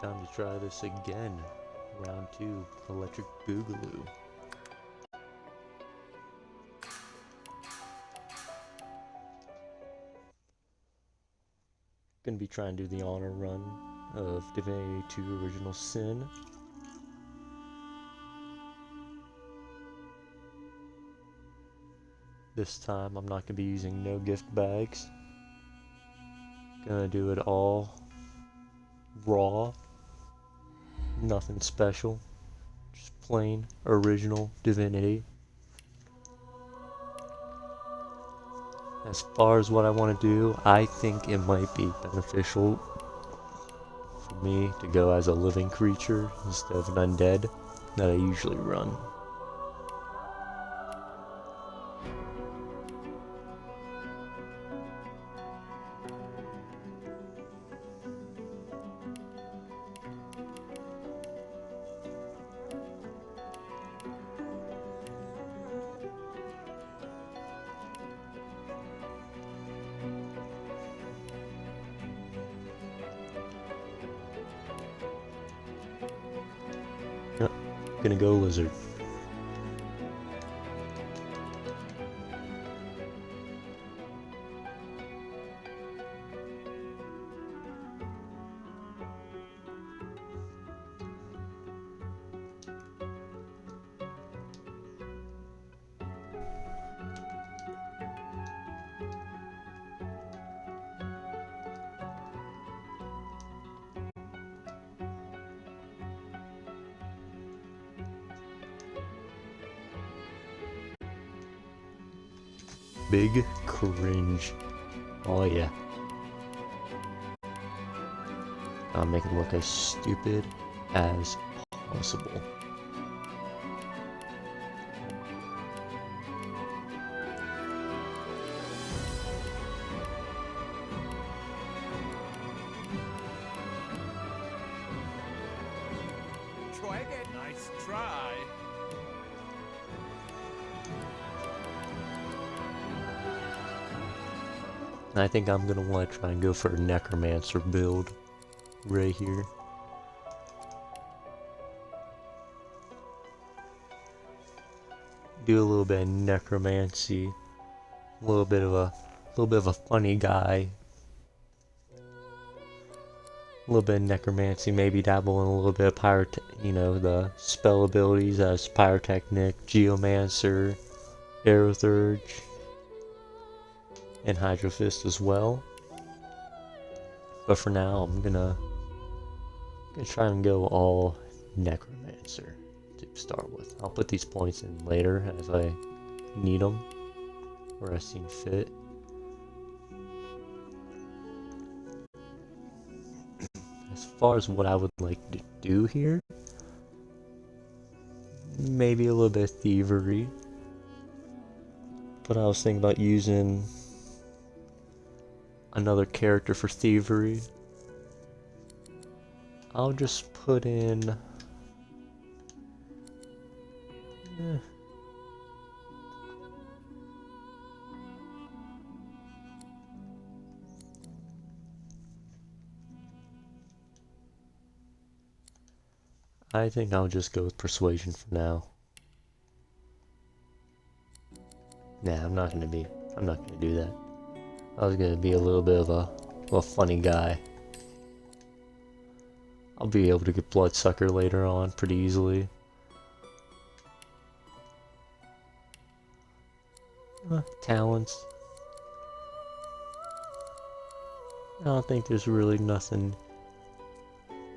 Time to try this again. Round 2, Electric Boogaloo. Gonna be trying to do the honor run of Divinity 2 Original Sin. This time I'm not gonna be using no gift bags. Gonna do it all raw. Nothing special. Just plain original Divinity. As far as what I want to do, I think it might be beneficial for me to go as a living creature instead of an undead that I usually run. Gonna go lizard. Big cringe. Oh yeah. I'll make it look as stupid as possible. Try again. Nice try. I think I'm gonna want to try and go for a necromancer build right here. Do a little bit of necromancy, a little bit of a funny guy. A little bit of necromancy, maybe dabble in a little bit of the spell abilities as pyrotechnic, geomancer, aerothurge, and hydrofist as well. But for now, I'm gonna try and go all necromancer to start with. I'll put these points in later as I need them, where I seem fit. As far as what I would like to do here, maybe a little bit of thievery. But I was thinking about using another character for thievery. I'll just put in I think I'll just go with persuasion for now. Nah, I'm not gonna do that. I was gonna be a little bit of a funny guy. I'll be able to get Bloodsucker later on pretty easily. Talents. I don't think there's really nothing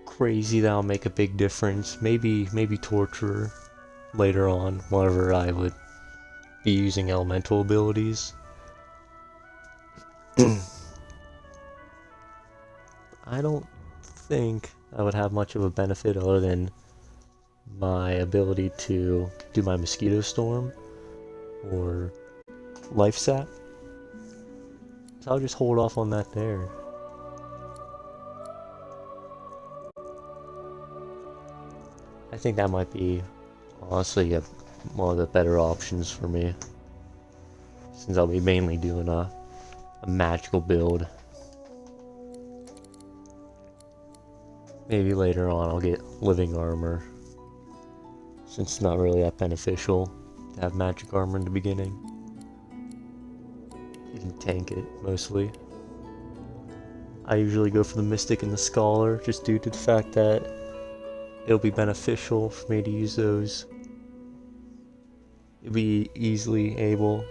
crazy that'll make a big difference. Maybe Torturer later on, whenever I would be using elemental abilities. I don't think I would have much of a benefit other than my ability to do my Mosquito Storm or Life Sap. So I'll just hold off on that there. I think that might be, honestly, one of the better options for me, since I'll be mainly doing a magical build. Maybe later on I'll get living armor, since it's not really that beneficial to have magic armor in the beginning. You can tank it mostly. I usually go for the Mystic and the Scholar just due to the fact that it'll be beneficial for me to use those. You'll be easily able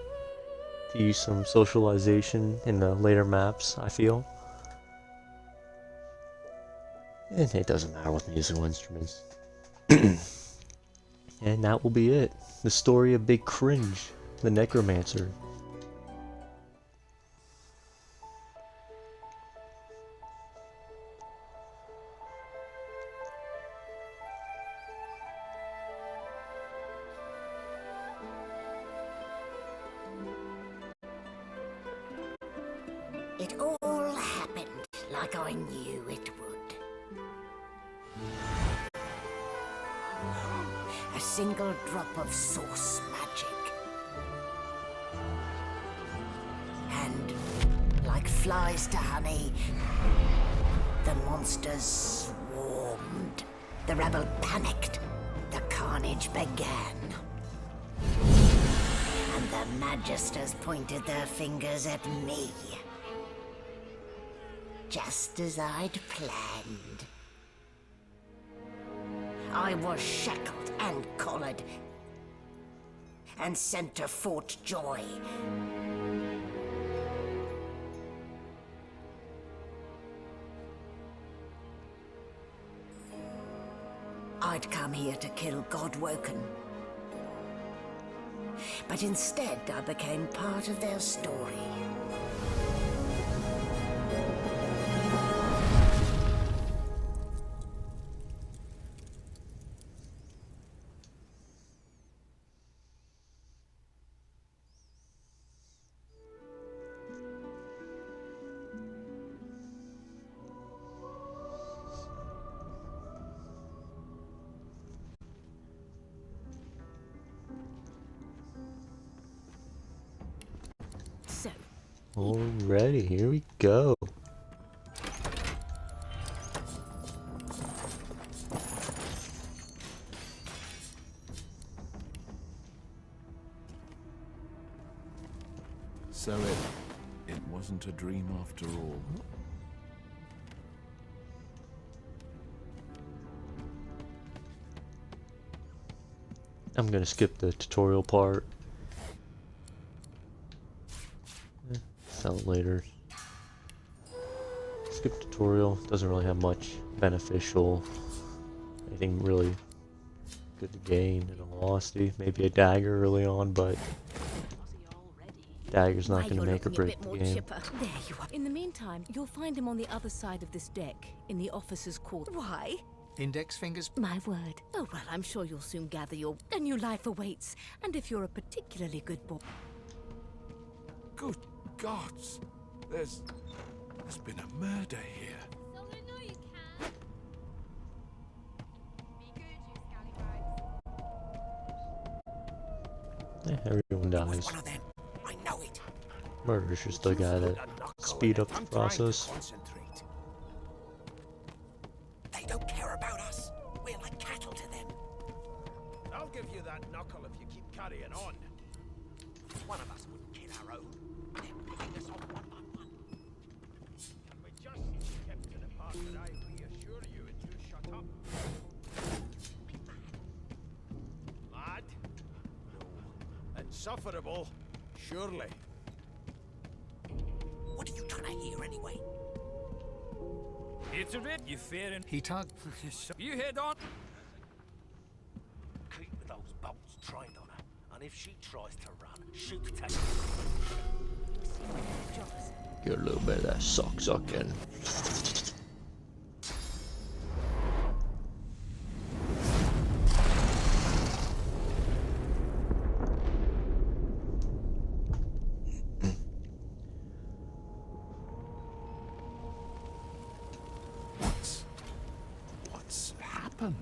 to use some socialization in the later maps, I feel. And it doesn't matter with musical instruments. And that will be it. The story of Big Cringe, the Necromancer. It all happened like I knew it would. A single drop of source magic. And, like flies to honey, the monsters swarmed. The rebel panicked. The carnage began. And the magisters pointed their fingers at me. Just as I'd planned. I was shackled and collared and sent to Fort Joy. I'd come here to kill Godwoken. But instead I became part of their story. Alrighty, here we go. So it wasn't a dream after all. I'm gonna skip the tutorial part. Tell it later. Skip tutorial, doesn't really have much beneficial, anything really good to gain in all honesty. Maybe a dagger early on, but dagger's not going to make or break the game. There you are. In the meantime, you'll find him on the other side of this deck, in the officer's quarters. Why? Index fingers? My word. Oh, well, I'm sure you'll soon gather a new life awaits. And if you're a particularly good boy... Good gods! There's been a murder here. Everyone dies. One of them. I know it. Murder's just the guy that speed up the process. They don't care about us. We're like cattle to them. I'll give you that knuckle if you keep carrying on. One of us wouldn't kill our own. They're picking us off one by one. Can we just skip to the part that I reassure you and you shut up? Mad? No. Insufferable? Surely. What are you trying to hear anyway? It's a bit, you fearing. He tugged. You head on. Keep those bolts trained on her, and if she tries to run, shoot at her. Get a little bit of that suck in. What's happened?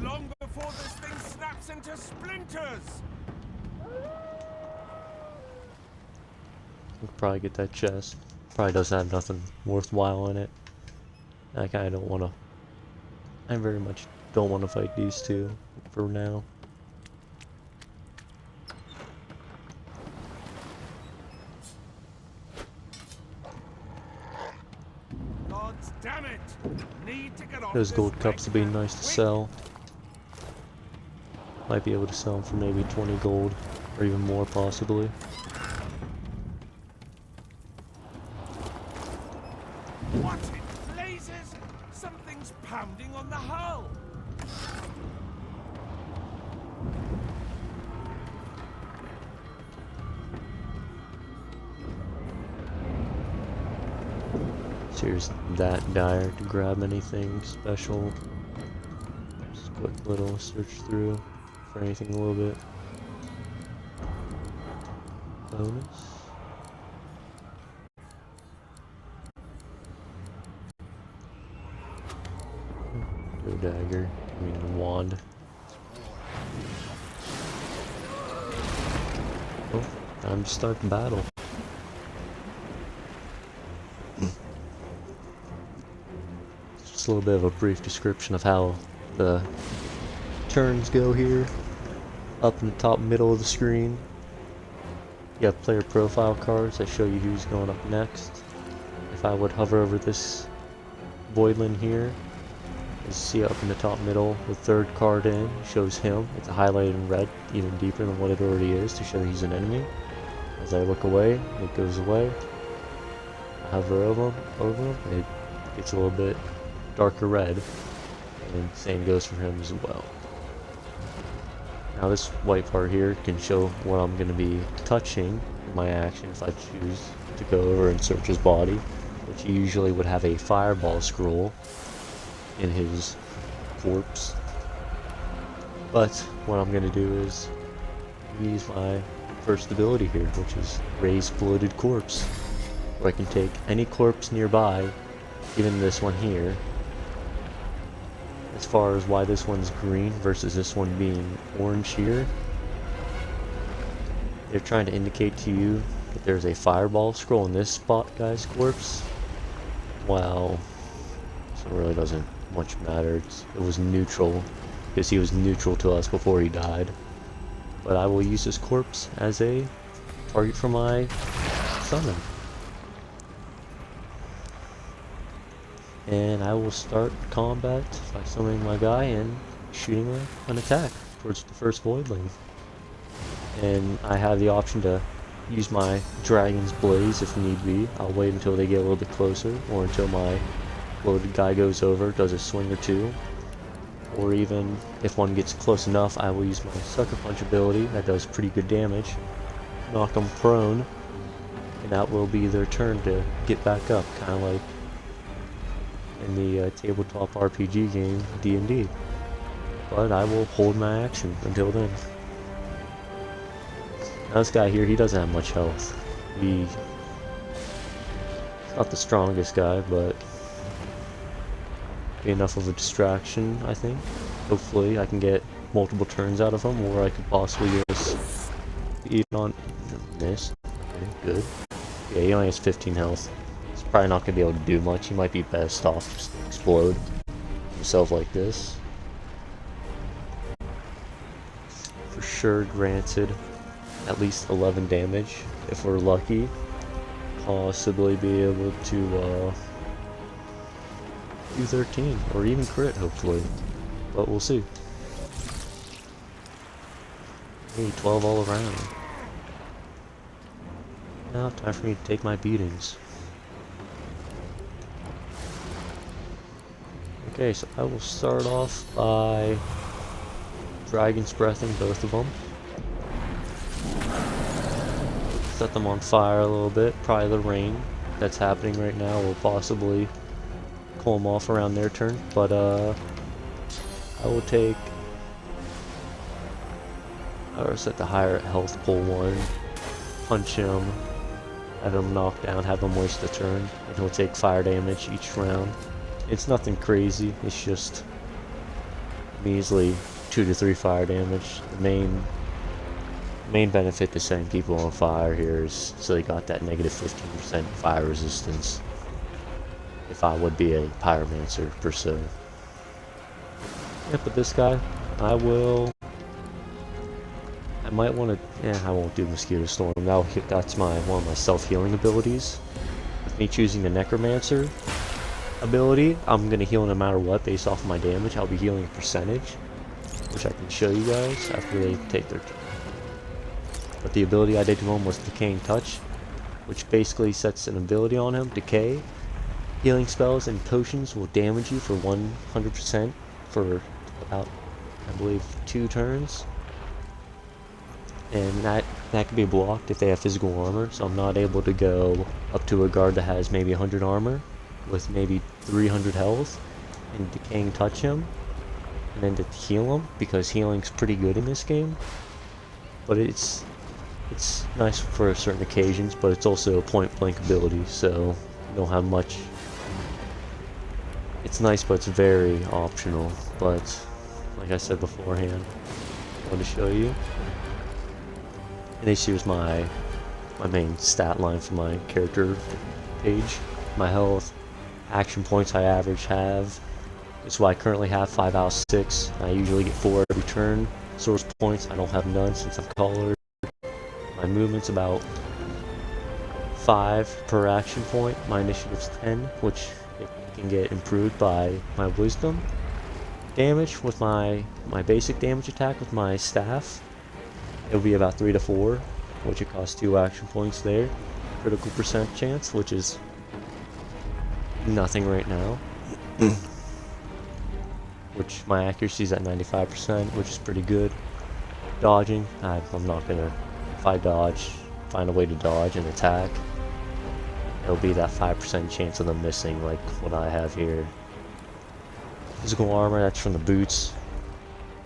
long before this thing snaps into splinters! We could probably get that chest. Probably doesn't have nothing worthwhile in it. I kinda don't wanna... I very much don't wanna fight these two for now. God damn it! Need to get off Those this gold cups would be bank nice to quick. sell. Might be able to sell them for maybe 20 gold, or even more possibly. What in blazes? Something's pounding on the hull! So here's that dire to grab anything special. Just a quick little search through for anything a little bit bonus. Go dagger, I mean wand. Oh, time to start the battle. Just a little bit of a brief description of how the turns go here. Up in the top middle of the screen, you have player profile cards that show you who's going up next. If I would hover over this Voidland here, you see up in the top middle, the third card in shows him. It's highlighted in red, even deeper than what it already is, to show that he's an enemy. As I look away, it goes away. I hover over him, it gets a little bit darker red, and same goes for him as well. Now this white part here can show what I'm going to be touching in my action if I choose to go over and search his body, which he usually would have a fireball scroll in his corpse. But what I'm going to do is use my first ability here, which is Raise Bloated Corpse, where I can take any corpse nearby, even this one here. As far as why this one's green versus this one being orange here, they're trying to indicate to you that there's a fireball scroll in this spot guy's corpse. Well, so it really doesn't much matter. It was neutral, because he was neutral to us before he died. But I will use this corpse as a target for my summon. And I will start combat by summoning my guy and shooting an attack towards the first Voidling. And I have the option to use my Dragon's Blaze if need be. I'll wait until they get a little bit closer, or until my loaded guy goes over, does a swing or two. Or even if one gets close enough, I will use my Sucker Punch ability that does pretty good damage. Knock them prone, and that will be their turn to get back up, kind of like in the tabletop RPG game D&D. But I will hold my action until then. Now this guy here, he doesn't have much health. He's not the strongest guy, but be enough of a distraction, I think. Hopefully I can get multiple turns out of him, or I could possibly just eat on this. Okay, good. Yeah, he only has 15 health. He's probably not going to be able to do much. He might be best off just explode himself like this. For sure granted at least 11 damage if we're lucky. Possibly be able to do 13 or even crit, hopefully, but we'll see. Hey, 12 all around. Now time for me to take my beatings. Okay, so I will start off by Dragon's Breathing both of them. Set them on fire a little bit. Probably the rain that's happening right now will possibly cool them off around their turn, but I will take, or set the higher health pull one, punch him, have him knock down, have him waste a turn, and he'll take fire damage each round. It's nothing crazy, it's just measly 2 to 3 fire damage. The main benefit to setting people on fire here is so they got that negative 15% fire resistance. If I would be a pyromancer per se. Yeah, but this guy, I might want to. I won't do mosquito storm. That's one of my self-healing abilities. With me choosing the necromancer ability, I'm gonna heal no matter what based off of my damage. I'll be healing a percentage, which I can show you guys after they take their turn. But the ability I did to him was Decaying Touch, which basically sets an ability on him, Decay. Healing spells and potions will damage you for 100% for about, I believe, 2 turns. And that can be blocked if they have physical armor, so I'm not able to go up to a guard that has maybe 100 armor with maybe 300 health and Decaying Touch him and then to heal him, because healing's pretty good in this game. But it's nice for certain occasions, but it's also a point blank ability, so you don't have much. It's nice, but it's very optional. But like I said beforehand, I wanted to show you. And this here's my main stat line for my character page. My health, action points I average have. That's why I currently have 5 out of 6. I usually get 4 every turn. Source points, I don't have none since I'm colored. My movement's about 5 per action point. My initiative's 10, which it can get improved by my wisdom. Damage with my basic damage attack with my staff, it'll be about 3 to 4, which it costs 2 action points there. Critical percent chance, which is nothing right now. Which my accuracy's at 95%, which is pretty good. Dodging, I'm not gonna. If I dodge, find a way to dodge and attack, it'll be that 5% chance of them missing, like what I have here. Physical armor, that's from the boots.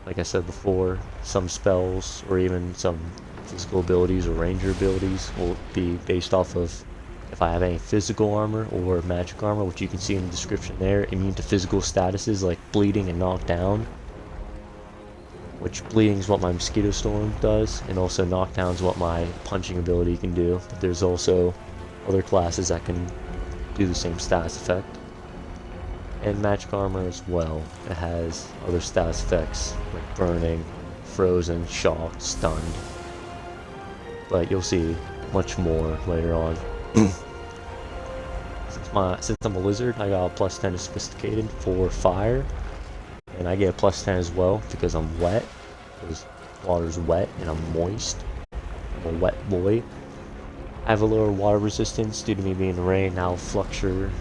Like I said before, some spells or even some physical abilities or ranger abilities will be based off of if I have any physical armor or magic armor, which you can see in the description there. Immune to physical statuses like bleeding and knockdown, which bleeding is what my mosquito storm does, and also knockdown is what my punching ability can do. But there's also other classes that can do the same status effect. And magic armor as well. It has other status effects like burning, frozen, shocked, stunned. But you'll see much more later on. Since I'm a wizard, I got a +10 to sophisticated for fire, and I get a +10 as well because I'm wet. Because water's wet and I'm moist. I'm a wet boy. I have a lower water resistance due to me being in the rain. Now fluctuate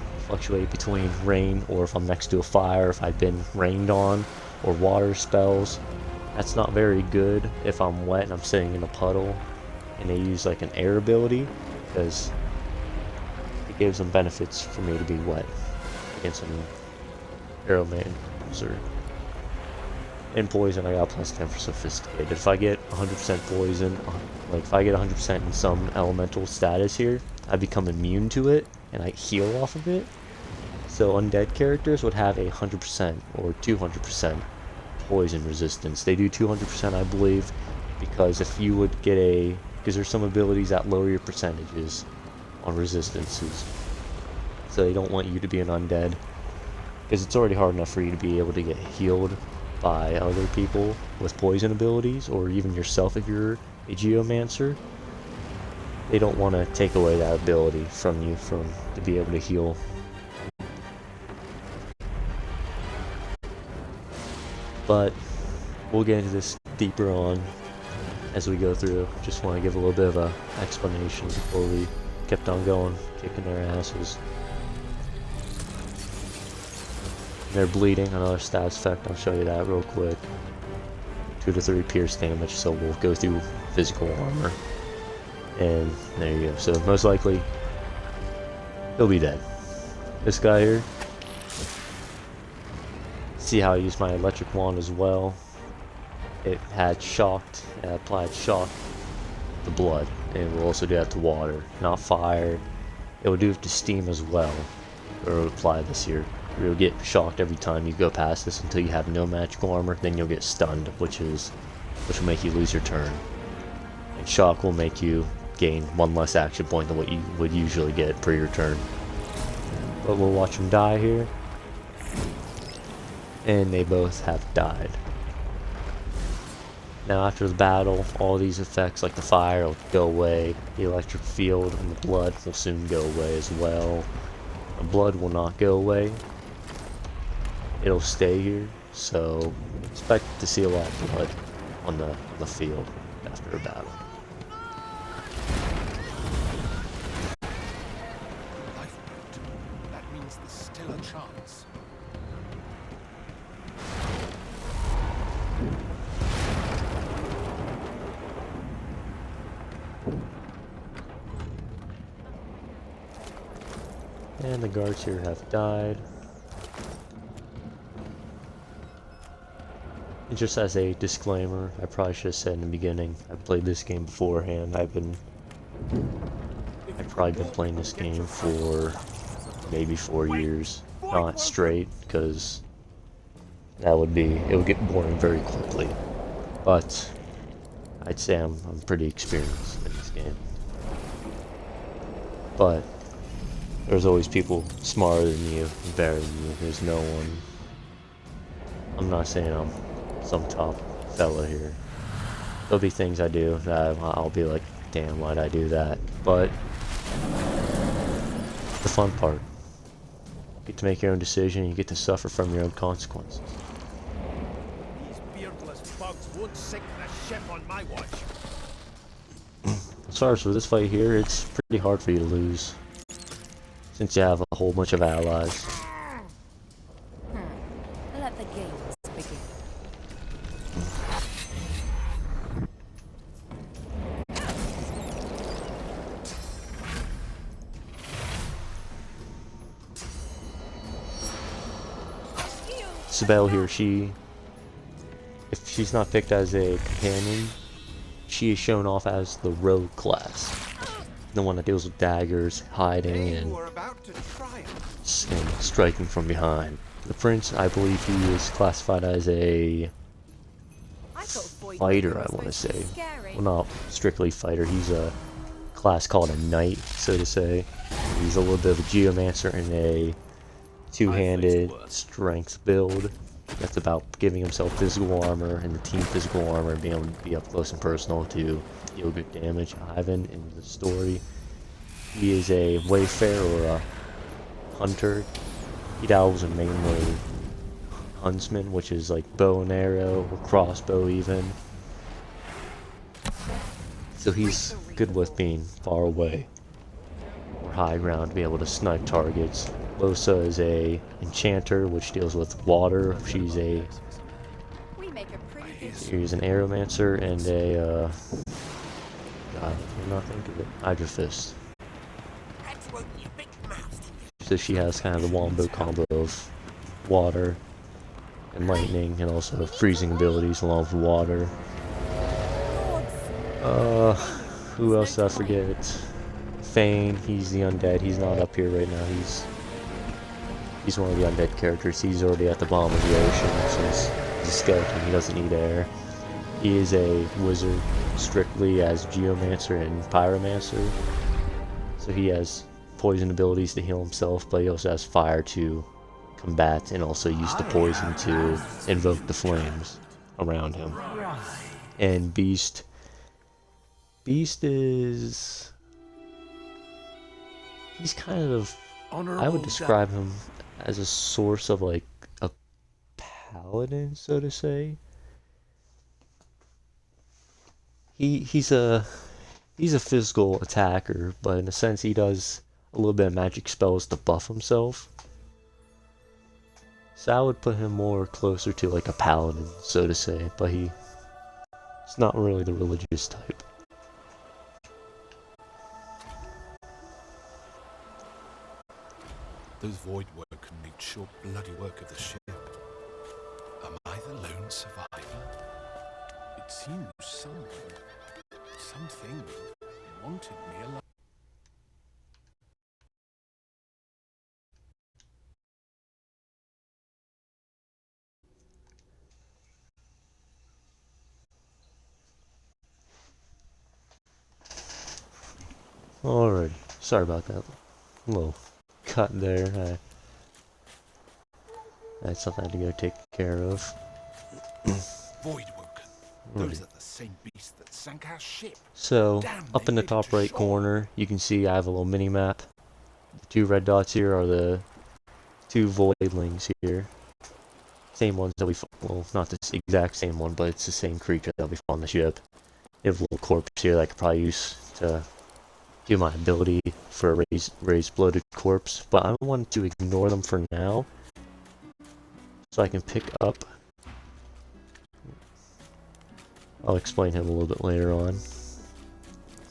between rain or if I'm next to a fire, if I've been rained on, or water spells. That's not very good if I'm wet and I'm sitting in a puddle. And they use like an air ability because it gives them benefits for me to be wet against an arrowmancer. In poison, I got +10 for sophisticated. If I get 100% poison, like if I get 100% in some elemental status here, I become immune to it and I heal off of it. So undead characters would have 100% or 200% poison resistance. They do 200%, I believe, because if you would get because there's some abilities that lower your percentages on resistances. So they don't want you to be an undead, because it's already hard enough for you to be able to get healed by other people with poison abilities, or even yourself if you're a geomancer. They don't want to take away that ability from you to be able to heal. But we'll get into this deeper on as we go through. Just want to give a little bit of a explanation before we kept on going, kicking their asses. They're bleeding, another stats effect, I'll show you that real quick. 2 to 3 pierce damage, so we'll go through physical armor. And there you go. So most likely, he'll be dead. This guy here, see how I use my electric wand as well. It had shocked, it applied shock to blood, and it will also do that to water, not fire. It will do it to steam as well, or it will apply this here. You'll get shocked every time you go past this until you have no magical armor. Then you'll get stunned, which will make you lose your turn. And shock will make you gain one less action point than what you would usually get per your turn. But we'll watch them die here. And they both have died. Now after the battle, all these effects like the fire will go away, the electric field and the blood will soon go away as well. The blood will not go away. It'll stay here, so expect to see a lot of blood on the field after a battle. Lifeboat. That means there's still a chance. And the guards here have died. And just as a disclaimer, I probably should have said in the beginning, I've played this game beforehand. I've probably been playing this game for maybe 4 years, not straight, because it would get boring very quickly. But I'd say I'm pretty experienced in this game. But there's always people smarter than you, better than you. There's no one. I'm not saying I'm some top fella here. There'll be things I do that I'll be like, damn, why'd I do that? But the fun part. You get to make your own decision, you get to suffer from your own consequences. These beardless bugs won't sink the ship on my watch. Sorry, so this fight here, it's pretty hard for you to lose, since you have a whole bunch of allies. Let the games begin. Isabelle here, if she's not picked as a companion, she is shown off as the rogue class. The one that deals with daggers, hiding, and striking from behind. The prince, I believe he is classified as a fighter, I want to say. Well, not strictly fighter, he's a class called a knight, so to say. He's a little bit of a geomancer and a two-handed strength build. That's about giving himself physical armor and the team physical armor and being able to be up close and personal to deal good damage. Ivan, in the story, he is a wayfarer or a hunter. He dabbles in mainly huntsman, which is like bow and arrow or crossbow even. So he's good with being far away or high ground to be able to snipe targets. Losa is a enchanter, which deals with water. She's an aeromancer and a God, I'm not thinking of it. Hydrophist. So she has kind of the wombo combo of water and lightning, and also freezing abilities along with water. Who else did I forget? Fane, he's the undead. He's not up here right now. He's one of the undead characters. He's already at the bottom of the ocean since he's a skeleton. He doesn't need air. He is a wizard, strictly as geomancer and pyromancer. So he has poison abilities to heal himself, but he also has fire to combat and also use the poison to invoke the flames around him. And Beast is... he's kind of... I would describe him as a source of like a paladin, so to say. He's a physical attacker, but in a sense he does a little bit of magic spells to buff himself. So I would put him more closer to like a paladin, so to say, but he's not really the religious type. Those void woken need short bloody work of the ship. Am I the lone survivor? It seems something wanted me alive. Alright, sorry about that little cut there. That's something I had to go take care of. Voidwoken. Those are the same beasts that sank our ship. So, Damn, up they in the live top to right shore. corner, you can see I have a little mini map. The two red dots here are the two voidlings here. Same ones that we fought. Well, not the exact same one, but it's the same creature that we fought on the ship. They have a little corpse here that I could probably use to do my ability for a raised bloated corpse. But I want to ignore them for now, so I can pick up. I'll explain him a little bit later on.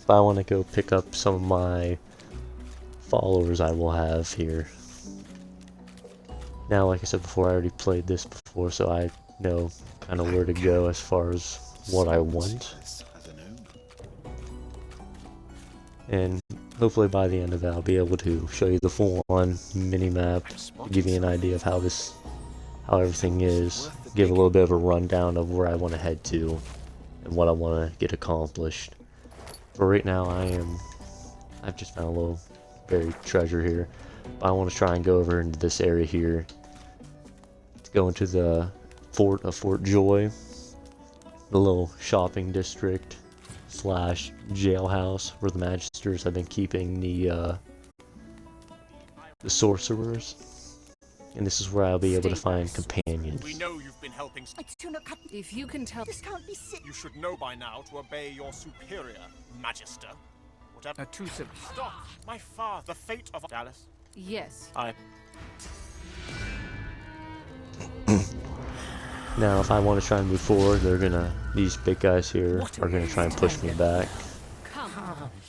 But I want to go pick up some of my followers I will have here. Now, like I said before, I already played this before, so I know kind of where to go as far as what I want. And hopefully by the end of it, I'll be able to show you the full-on mini-map, give you an idea of how everything is, give a little bit of a rundown of where I want to head to, and what I want to get accomplished. For right now, I've just found a little buried treasure here. But I want to try and go over into this area here to go into the fort of Fort Joy, the little shopping district / jailhouse where the magisters have been keeping the sorcerers. And this is where I'll be able to find companions. We know you've been helping. If you can tell. This can't be sit. You should know by now to obey your superior, Magister. Whatever. Too simple. Stop! My father, the fate of Dallas. Yes. Now, if I want to try and move forward, these big guys here are gonna try and push me back. Come.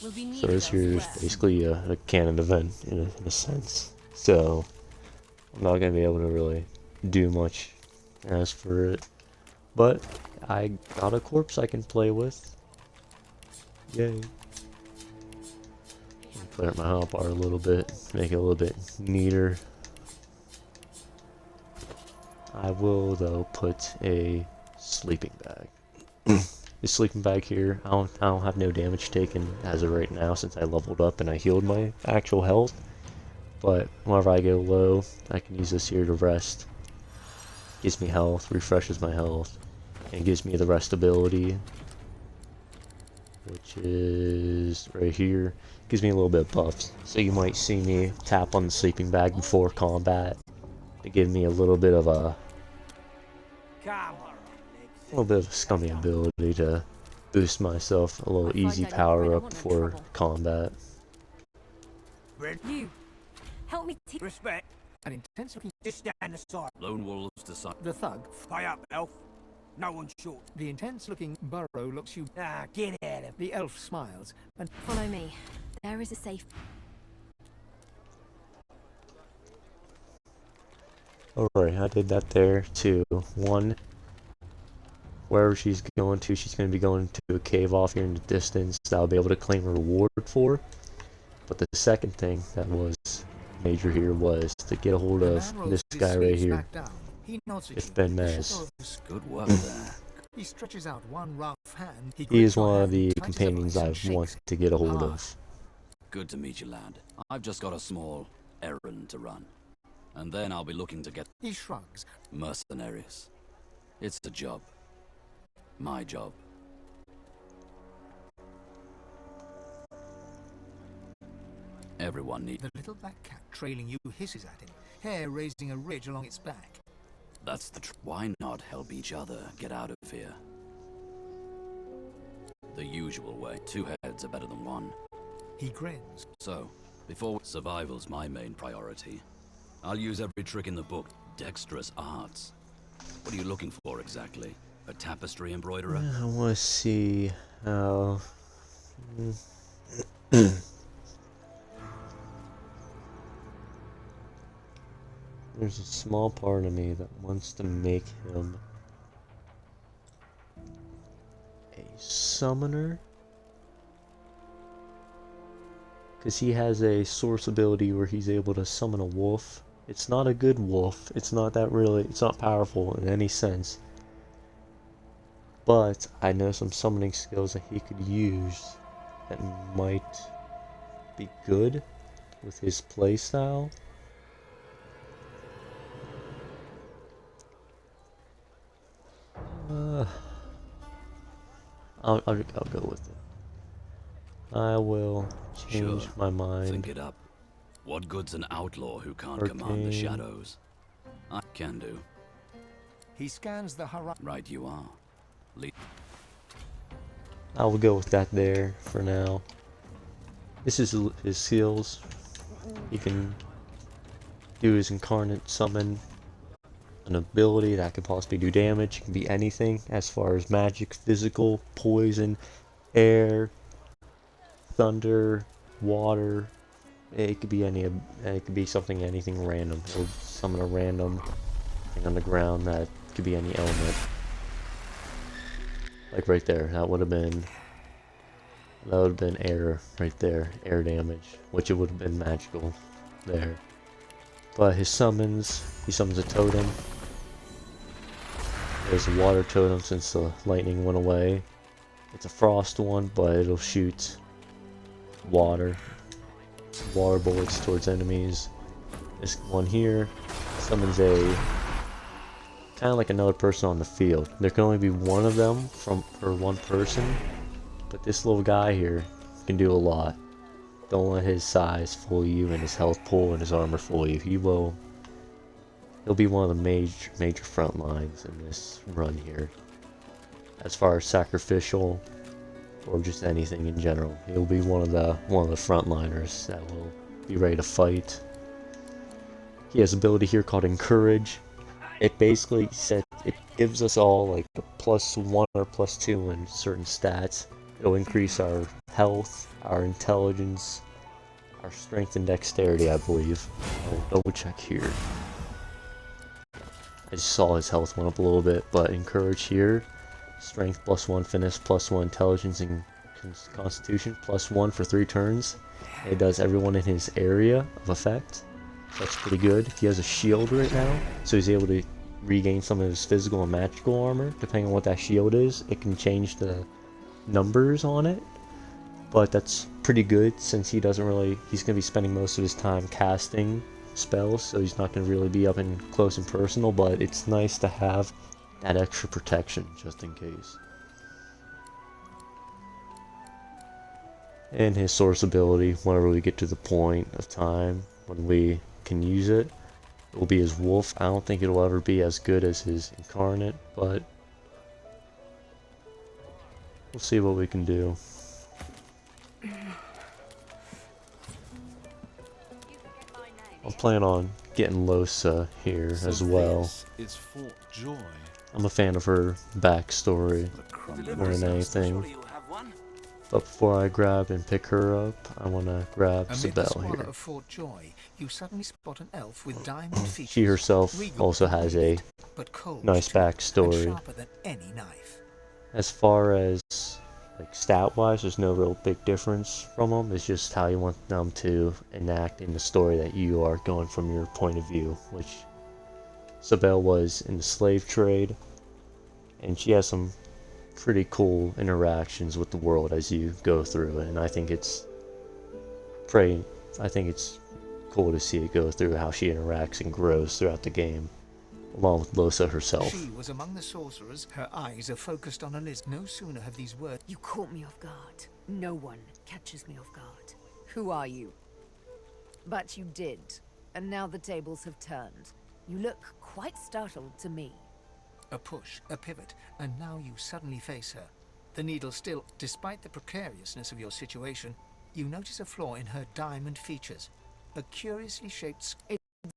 We'll be So this here is basically a canon event in a sense. So I'm not gonna be able to really do much as for it. But I got a corpse I can play with. Yay. Clear up my hotbar a little bit, make it a little bit neater. I will though put a sleeping bag. This sleeping bag here, I don't have no damage taken as of right now since I leveled up and I healed my actual health. But whenever I go low, I can use this here to rest. Gives me health, refreshes my health, and gives me the rest ability, which is right here. Gives me a little bit of buffs. So you might see me tap on the sleeping bag before combat to give me a little bit of a scummy ability to boost myself a little easy power up before combat. You. Help me. Respect. An intense looking. Just stand aside. Lone wolves decide. The thug. Fly up, elf. No one's short. The intense looking burrow looks you. Ah, get out of. The elf smiles and Follow me. There is a safe. Alright, I did that there too. One, wherever she's going to, she's going to be going to a cave off here in the distance that I'll be able to claim a reward for. But the second thing that was major here was to get a hold of this guy right here. He nods at It's you. Ben Mez. Good work there. He stretches out one rough hand. He is one of the companions I want to get a hold of. Good to meet you, lad. I've just got a small errand to run. And then I'll be looking to get He shrugs. mercenaries. It's a job. My job. Everyone needs. The little black cat trailing you hisses at him, hair raising a ridge along its back. That's the why not help each other get out of here? The usual way. Two heads are better than one. He grins. So, survival's my main priority. I'll use every trick in the book. Dexterous arts. What are you looking for exactly? A tapestry embroiderer? I want to see how... There's a small part of me that wants to make him a summoner. Because he has a source ability where he's able to summon a wolf. It's not a good wolf. It's not powerful in any sense. But I know some summoning skills that he could use that might be good with his playstyle. I'll go with it. I will change Sure. my mind. Think it up. What good's an outlaw who can't command the Arcane. shadows? I can do. He scans the horizon. Right you are. I will go with that there for now. This is his skills. He can do his incarnate summon an ability that could possibly do damage. It can be anything as far as magic, physical, poison, air, thunder, water. It could be it could be something, anything random. He'll summon a random thing on the ground that could be any element. Like right there, that would have been air right there, air damage, which it would have been magical there. But his summons, he summons a totem. There's a water totem since the lightning went away. It's a frost one, but it'll shoot water bullets towards enemies. This one here summons a kind of like another person on the field. There can only be one of them per one person, but this little guy here can do a lot. Don't let his size fool you and his health pool and his armor fool you. He'll be one of the major front lines in this run here. As far as sacrificial or just anything in general, he'll be one of the frontliners that will be ready to fight. He has an ability here called Encourage. It basically it gives us all like a +1 or +2 in certain stats. It'll increase our health, our intelligence, our strength and dexterity, I believe. I'll double check here. I just saw his health went up a little bit, but Encourage here, strength +1, fitness +1, intelligence and constitution +1 for 3 turns. It does everyone in his area of effect. So that's pretty good. He has a shield right now, so he's able to regain some of his physical and magical armor. Depending on what that shield is, it can change the numbers on it. But that's pretty good since he's going to be spending most of his time casting spells, so he's not going to really be up in close and personal, but it's nice to have that extra protection just in case. And his source ability, whenever we get to the point of time when we can use it, it will be his wolf. I don't think it'll ever be as good as his incarnate, but we'll see what we can do. I'll plan on getting Losa here as well. This is Fort Joy. I'm a fan of her backstory more than anything. But before I grab and pick her up, I want to grab Amid the Sabelle squalor here. of Fort Joy, you suddenly spot an elf with diamond features. She herself regal also and has a brilliant, but cold nice too, and backstory. sharper than any knife. As far as like stat-wise, there's no real big difference from them. It's just how you want them to enact in the story that you are going from your point of view, which Sabelle was in the slave trade, and she has some pretty cool interactions with the world as you go through it, and I think it's cool to see it go through how she interacts and grows throughout the game, along with Losa herself. She was among the sorcerers. Her eyes are focused on a list. No sooner have these words. You caught me off guard. No one catches me off guard. Who are you? But you did, and now the tables have turned. You look quite startled to me. A push, a pivot, and now you suddenly face her. The needle still, despite the precariousness of your situation, you notice a flaw in her diamond features. A curiously shaped...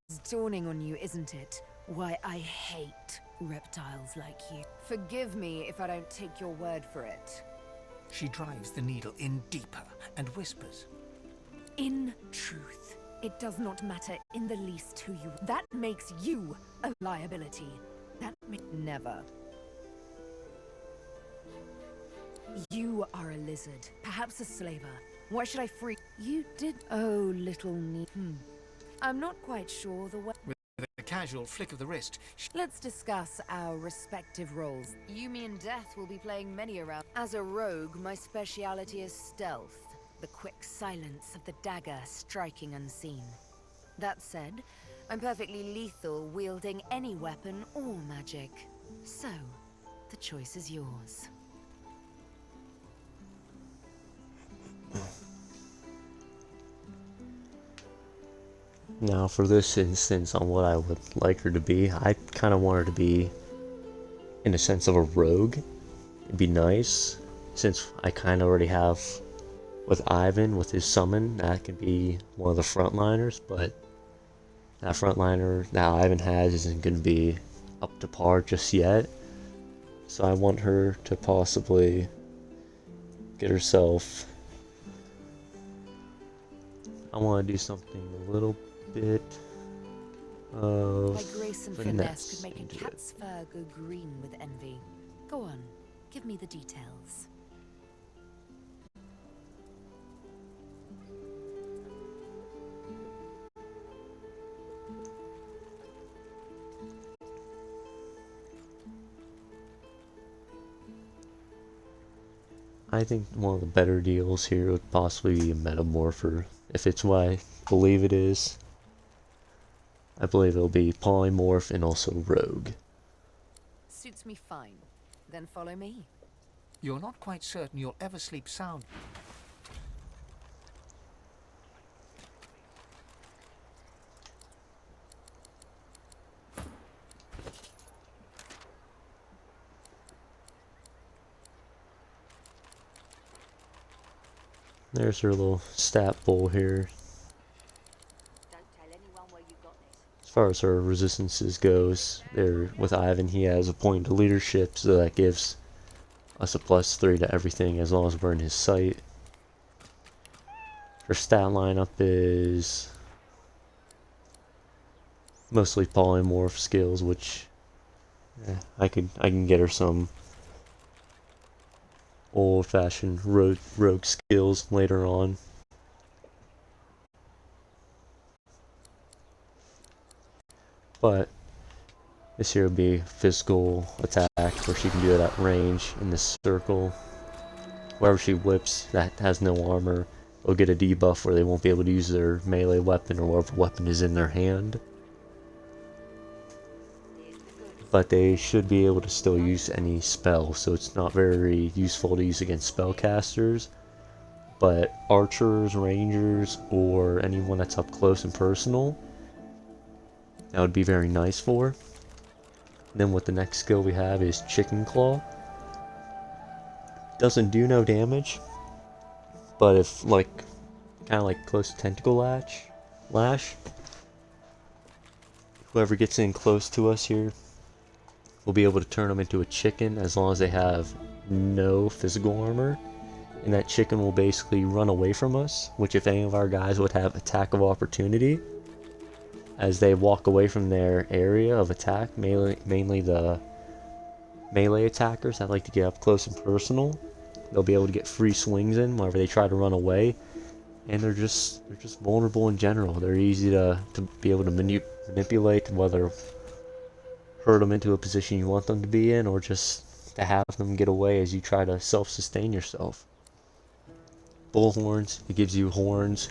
It's dawning on you, isn't it? Why I hate reptiles like you. Forgive me if I don't take your word for it. She drives the needle in deeper and whispers. In truth, it does not matter in the least who you... That makes you a liability. Never. You are a lizard, perhaps a slaver. Why should I free... You did... Oh, little I'm not quite sure the way... With a casual flick of the wrist, Let's discuss our respective roles. You, me, and Death will be playing many around. As a rogue, my speciality is stealth. the quick silence of the dagger striking unseen. That said, I'm perfectly lethal wielding any weapon or magic. So, the choice is yours. Now for this instance on what I would like her to be, I kind of want her to be in a sense of a rogue. It'd be nice, since I kind of already have with Ivan, with his summon, that could be one of the frontliners, but that frontliner that Ivan has isn't going to be up to par just yet. So I want her to possibly get herself... I want to do something a little bit of My grace and finesse could make a cat's fur go green with envy. Go on, give me the details. I think one of the better deals here would possibly be a metamorpher, if it's what I believe it is. I believe it'll be polymorph and also rogue. Suits me fine. Then follow me. You're not quite certain you'll ever sleep sound. There's her little stat bowl here. As far as her resistances goes, there with Ivan he has a point to leadership, so that gives us a +3 to everything as long as we're in his sight. Her stat lineup is mostly polymorph skills, which I can get her some old-fashioned rogue skills later on. But this here would be physical attack, where she can do it at range in this circle. Wherever she whips that has no armor, they'll get a debuff where they won't be able to use their melee weapon or whatever weapon is in their hand. But they should be able to still use any spell, so it's not very useful to use against spellcasters. But archers, rangers, or anyone that's up close and personal, that would be very nice for. Then what the next skill we have is Chicken Claw. Doesn't do no damage, but if kind of like close to Tentacle Lash, whoever gets in close to us here, we'll be able to turn them into a chicken as long as they have no physical armor. And that chicken will basically run away from us, which if any of our guys would have attack of opportunity, as they walk away from their area of attack, mainly the melee attackers that like to get up close and personal, they'll be able to get free swings in whenever they try to run away. And they're just vulnerable in general. They're easy to be able to manipulate, whether hurt them into a position you want them to be in, or just to have them get away as you try to self-sustain yourself. Bullhorns, it gives you horns,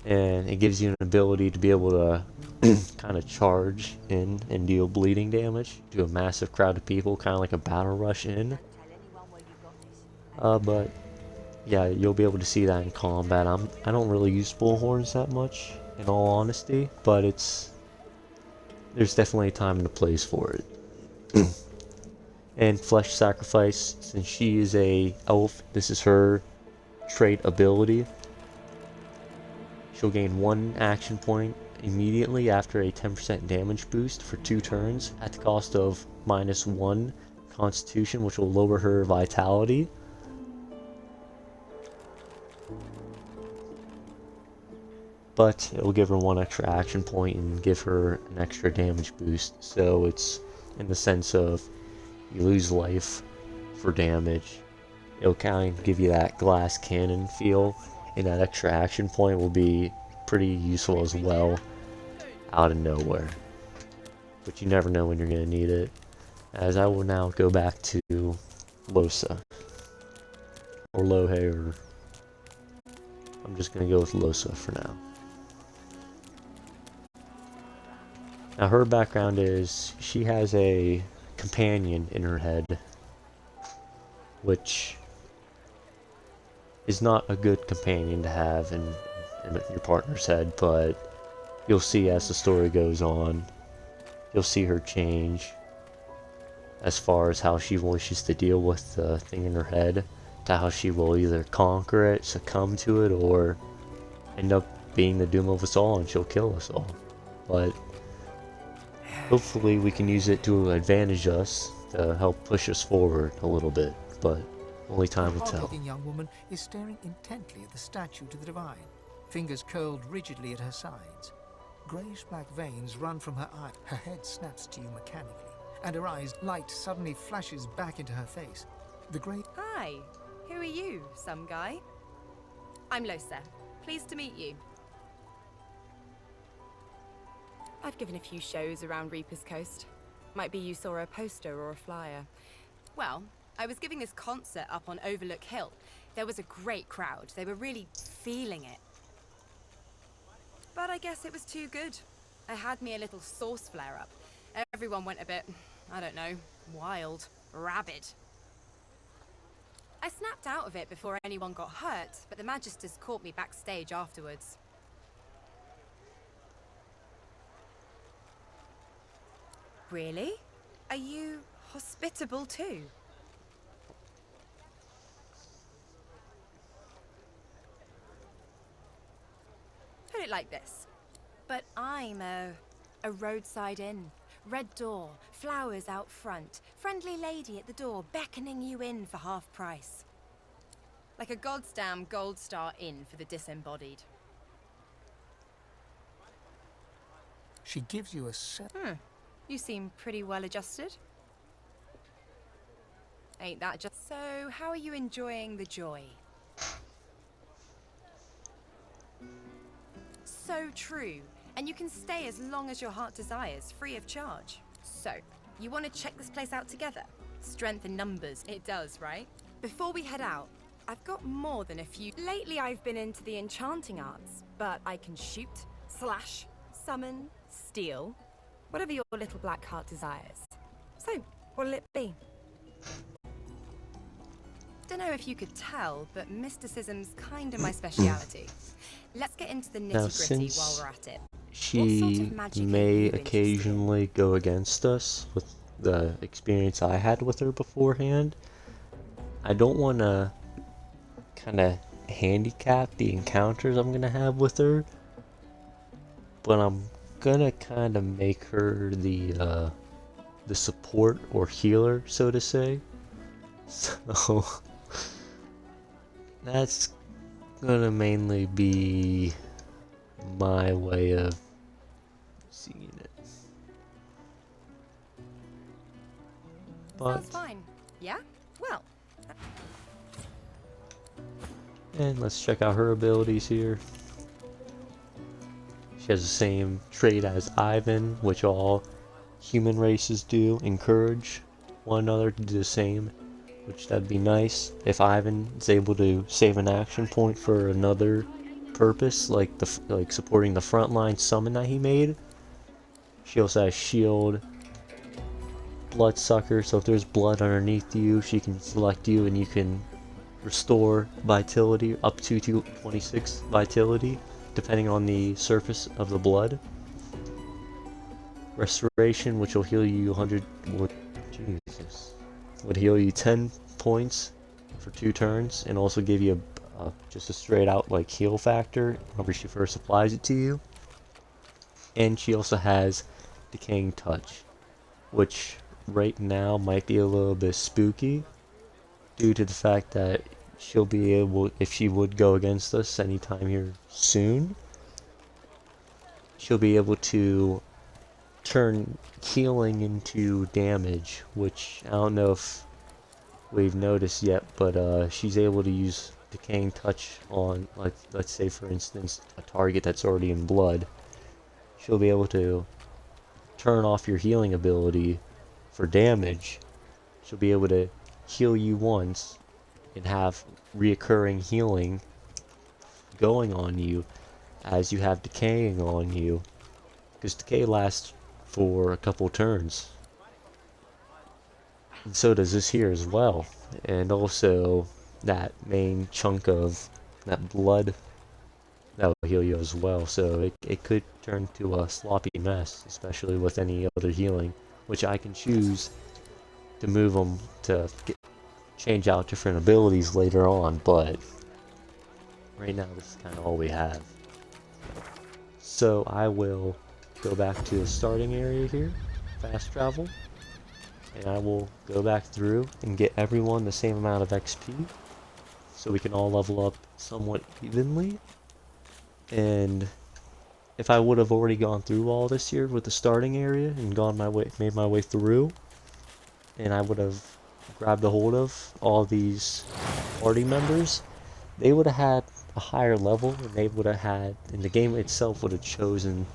and it gives you an ability to be able to kind of charge in and deal bleeding damage to a massive crowd of people, kind of like a battle rush in. But yeah, you'll be able to see that in combat. I don't really use bullhorns that much, in all honesty, but there's definitely a time and a place for it. And Flesh Sacrifice, since she is a elf, this is her trait ability. She'll gain 1 action point immediately after a 10% damage boost for 2 turns at the cost of -1 Constitution, which will lower her vitality. But it will give her 1 extra action point and give her an extra damage boost. So it's in the sense of you lose life for damage. It'll kind of give you that glass cannon feel, and that extra action point will be pretty useful as well out of nowhere. But you never know when you're going to need it. As I will now go back to Losa. Or Lohe, or I'm just gonna go with Losa for now. Now her background is she has a companion in her head, which is not a good companion to have in your partner's head, but you'll see as the story goes on, you'll see her change as far as how she wishes to deal with the thing in her head, to how she will either conquer it, succumb to it, or end up being the doom of us all and she'll kill us all. But hopefully we can use it to advantage us, to help push us forward a little bit, but only time will The tell. odd-looking young woman is staring intently at the statue to the divine, fingers curled rigidly at her sides. Greyish-black veins run from her eye. Her head snaps to you mechanically, and her eyes light suddenly flashes back into her face. The grey... Hi, who are you, some guy? I'm Losa. Pleased to meet you. I've given a few shows around Reaper's Coast. Might be you saw a poster or a flyer. Well, I was giving this concert up on Overlook Hill. There was a great crowd. They were really feeling it. But I guess it was too good. I had me a little source flare-up. Everyone went a bit, I don't know, wild, rabid. I snapped out of it before anyone got hurt, but the Magisters caught me backstage afterwards. Really? Are you hospitable too? Put it like this. But I'm a roadside inn. Red door, flowers out front, friendly lady at the door beckoning you in for half price. Like a goddamn gold star inn for the disembodied. She gives you a You seem pretty well adjusted. Ain't that just... So, how are you enjoying the joy? So true. And you can stay as long as your heart desires, free of charge. So, you want to check this place out together? Strength in numbers, it does, right? Before we head out, I've got more than a few... Lately I've been into the enchanting arts, but I can shoot, slash, summon, steal, whatever your little black heart desires. So, what'll it be? Don't know if you could tell, but mysticism's kinda my speciality. Let's get into the nitty-gritty while we're at it. She may occasionally go against us with the experience I had with her beforehand. I don't want to kind of handicap the encounters I'm going to have with her, but I'm going to kind of make her the support or healer, so to say. So that's going to mainly be my way of seeing it. But sounds fine. Yeah? Well. and let's check out her abilities here. She has the same trait as Ivan, which all human races do. Encourage one another to do the same, which that'd be nice if Ivan is able to save an action point for another purpose, like supporting the frontline summon that he made. She also has shield, bloodsucker, so if there's blood underneath you, she can select you and you can restore vitality up to 26 vitality depending on the surface of the blood. Restoration, which will heal you 100 would heal you 10 points for 2 turns and also give you just a straight out like heal factor whenever she first applies it to you. And she also has Decaying Touch, which right now might be a little bit spooky due to the fact that she'll be able, if she would go against us anytime here soon, she'll be able to turn healing into damage, which I don't know if we've noticed yet, but she's able to use Decaying Touch on, like, let's say for instance, a target that's already in blood. She'll be able to turn off your healing ability for damage. She'll be able to heal you once and have reoccurring healing going on you as you have decaying on you, because decay lasts for a couple turns, and so does this here as well. And also that main chunk of that blood that will heal you as well, so it could turn to a sloppy mess, especially with any other healing, which I can choose to move them to change out different abilities later on, but right now this is kind of all we have. So I will go back to the starting area here, fast travel, and I will go back through and get everyone the same amount of XP, so we can all level up somewhat evenly. And if I would have already gone through all this here with the starting area and made my way through, and I would have grabbed a hold of all these party members, they would have had a higher level, and they would have had, and the game itself would have chosen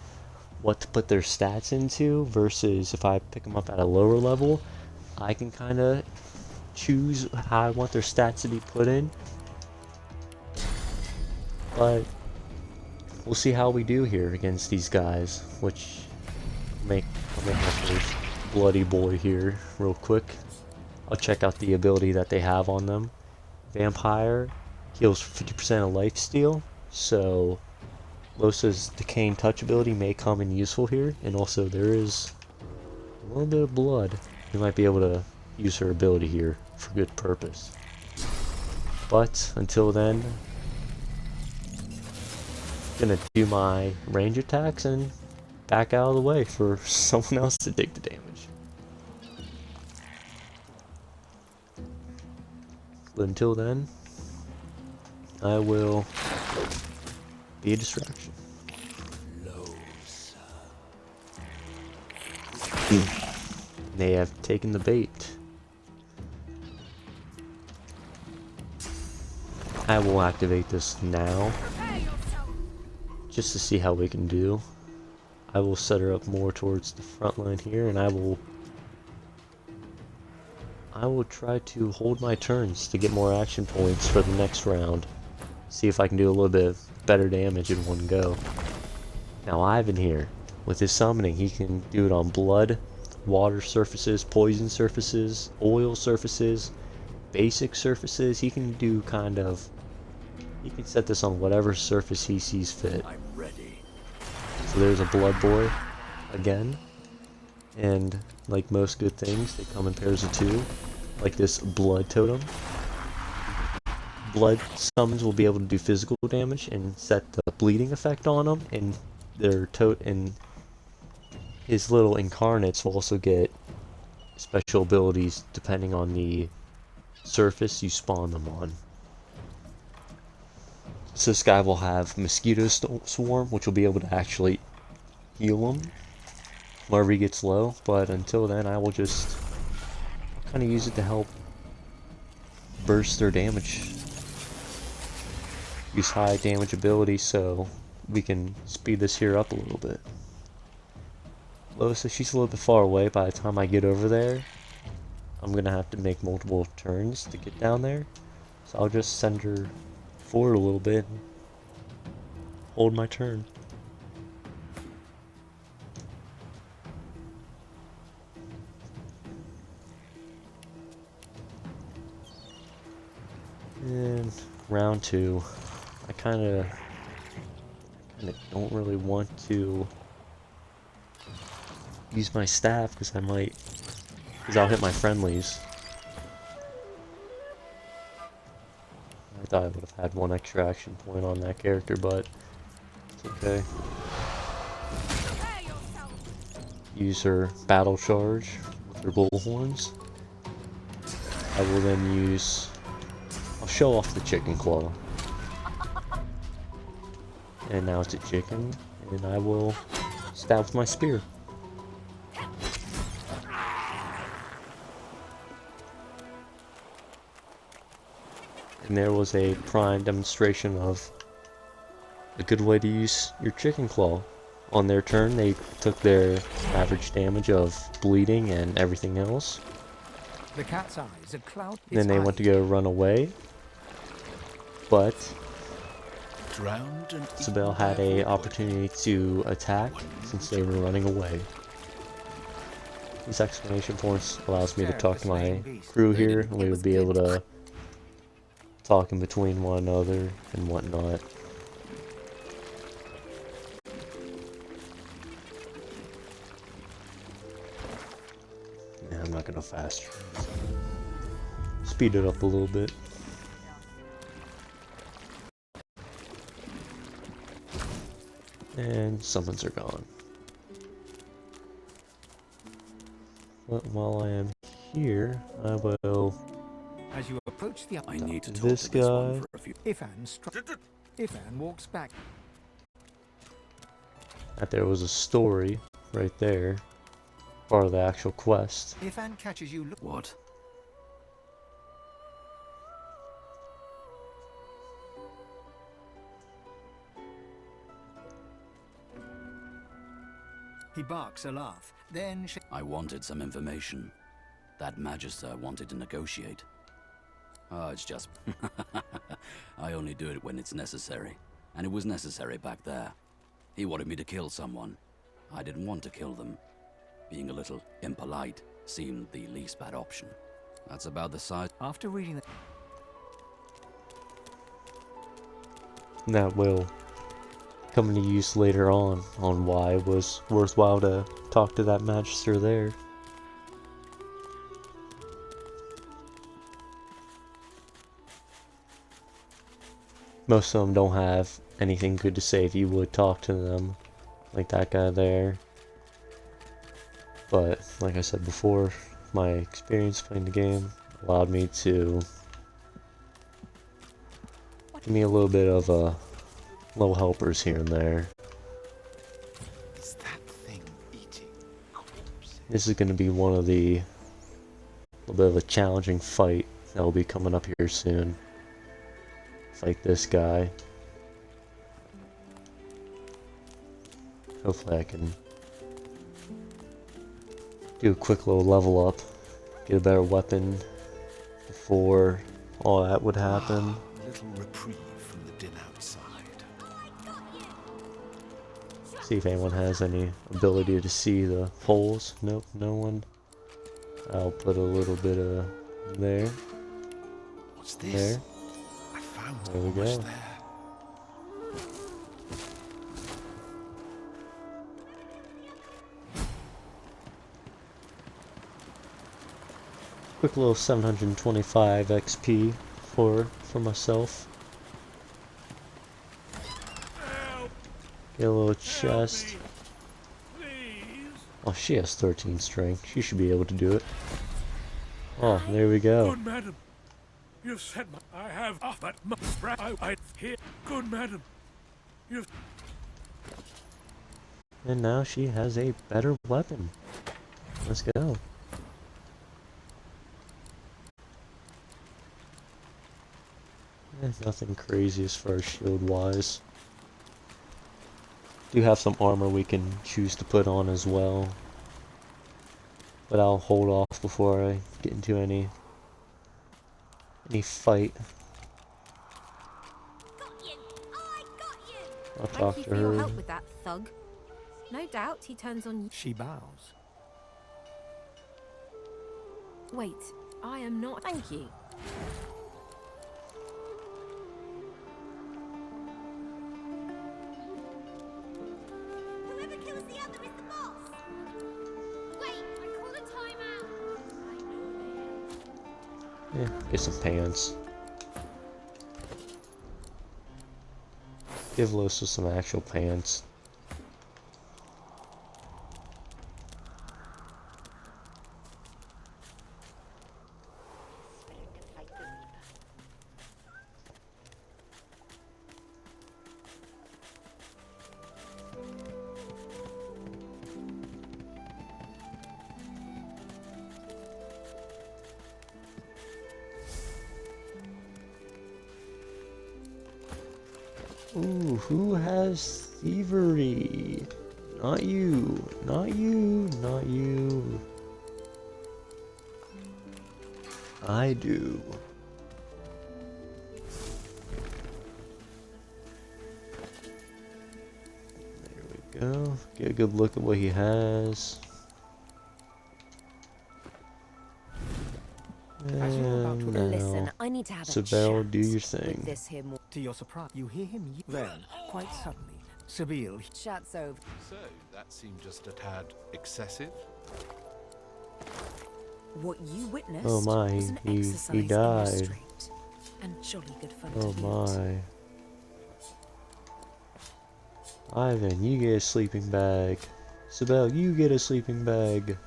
what to put their stats into, versus if I pick them up at a lower level, I can kind of choose how I want their stats to be put in. But we'll see how we do here against these guys, which I'll make my first bloody boy here real quick. I'll check out the ability that they have on them. Vampire heals 50% of lifesteal, so Losa's Decaying Touch ability may come in useful here, and also there is a little bit of blood. We might be able to use her ability here for good purpose. But until then, I'm gonna do my range attacks and back out of the way for someone else to take the damage. But until then, I will be a distraction. They have taken the bait. I will activate this now, just to see how we can do. I will set her up more towards the front line here, and I will try to hold my turns to get more action points for the next round. See if I can do a little bit better damage in one go. Now Ivan here, with his summoning, he can do it on blood, water surfaces, poison surfaces, oil surfaces, basic surfaces. He can do he can set this on whatever surface he sees fit. I'm ready. So there's a blood boy again, and like most good things, they come in pairs of two, like this blood totem. Blood summons will be able to do physical damage and set the bleeding effect on them, and and his little incarnates will also get special abilities depending on the surface you spawn them on. So this guy will have Mosquito Swarm, which will be able to actually heal him wherever he gets low, but until then I will just kind of use it to help burst their damage. Use high damage ability so we can speed this here up a little bit. Losa, she's a little bit far away. By the time I get over there, I'm gonna have to make multiple turns to get down there, so I'll just send her forward a little bit and hold my turn. And round two, I kind of don't really want to use my staff because I'll hit my friendlies. I thought I would have had one extra action point on that character, but it's okay. Use her battle charge with her bullhorns. I will then I'll show off the chicken claw. And now it's a chicken, and I will stab with my spear. And there was a prime demonstration of a good way to use your chicken claw. On their turn, they took their average damage of bleeding and everything else. The cat's eyes are cloud. Then they went to go run away, but drowned and Isabel eaten had by a a opportunity to attack since they were running away. These exclamation points allows me to talk to my crew here, and we would be able to talk in between one another and whatnot. Yeah, I'm not gonna fast speed it up a little bit. And summons are gone. But while I am here, I will. As you approach the I need to talk This to this one guy. for a few. Ifan walks back. That there was a story right there, part of the actual quest. Ifan catches you. What? He barks a laugh, then I wanted some information. That Magister wanted to negotiate. Oh, it's just... I only do it when it's necessary. And it was necessary back there. He wanted me to kill someone. I didn't want to kill them. Being a little impolite seemed the least bad option. That's about the size... After reading the... That will come into use later on why it was worthwhile to talk to that Magister there. Most of them don't have anything good to say if you would talk to them, like that guy there. But, like I said before, my experience playing the game allowed me to give me a little bit of little helpers here and there. Is that thing eating corpses? This is going to be one of the little bit of a challenging fight that will be coming up here soon. Fight this guy. Hopefully I can do a quick little level up, get a better weapon before all that would happen. A little reprieve from the din outside. See if anyone has any ability to see the holes. Nope, no one. I'll put a little bit of there. What's this? There. I found There we almost go. there. Quick little 725 XP for myself. Get a little chest. Oh, she has 13 strength. She should be able to do it. Oh, there we go. Good madam, you've said I have but I here. Good madam, you've. And now she has a better weapon. Let's go. Nothing crazy as far as shield wise. Do have some armor we can choose to put on as well. But I'll hold off before I get into any fight. I'll talk Thank you to for your her. help with that, thug. No doubt he turns on you. She bows. Wait, I am not. Thank you. Whoever kills the other is the boss. Wait, I call a timeout. Yeah, get some pants. Give Losa some actual pants. Ooh, who has thievery? Not you, not you, not you. I do. know, get a good look at what he has. As you're about to And Listen, now, I need to have a Sabelle, chat do your with thing. this here more. To your surprise, you hear him then, quite suddenly, Sabille. Chat's over. So, that seemed just a tad excessive? What you witnessed Oh my, was an he exercise in died. restraint. And jolly good fun Oh to boot. my. Ivan, you get a sleeping bag. Sabelle, you get a sleeping bag.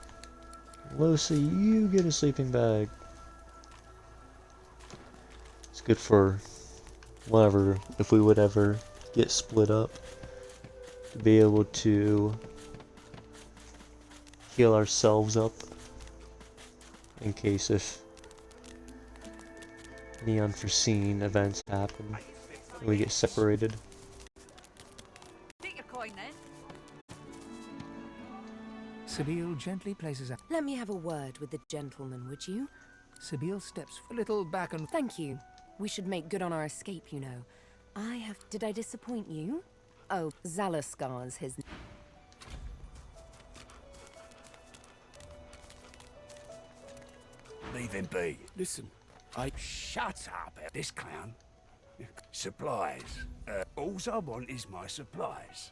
Lucy, you get a sleeping bag. It's good for whenever, if we would ever get split up, to be able to heal ourselves up in case if any unforeseen events happen and we get separated. Take your coin then. Sabille gently places out. Let me have a word with the gentleman, would you? Sabille steps a little back and. Thank you. We should make good on our escape, you know. Did I disappoint you? Oh, Zalaskar's his. Leave him be. Listen, shut up, this clown. Supplies. All I want is my supplies.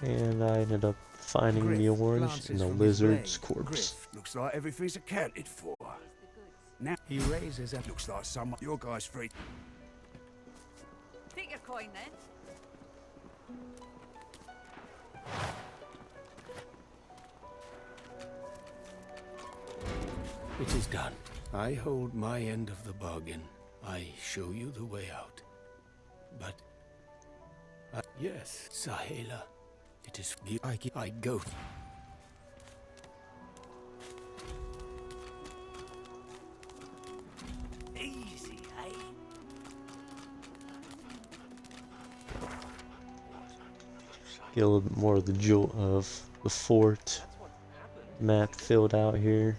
And I ended up finding Griff the orange glances in the from his lizard's blade. corpse. Griff, looks like everything's accounted for. Now He raises a. looks like some your guy's free. Take your coin then. It is done. I hold my end of the bargain. I show you the way out. But... yes, Sahela. It is... I go... Easy, eh? Get a little bit more of the jewel of the fort map filled out here.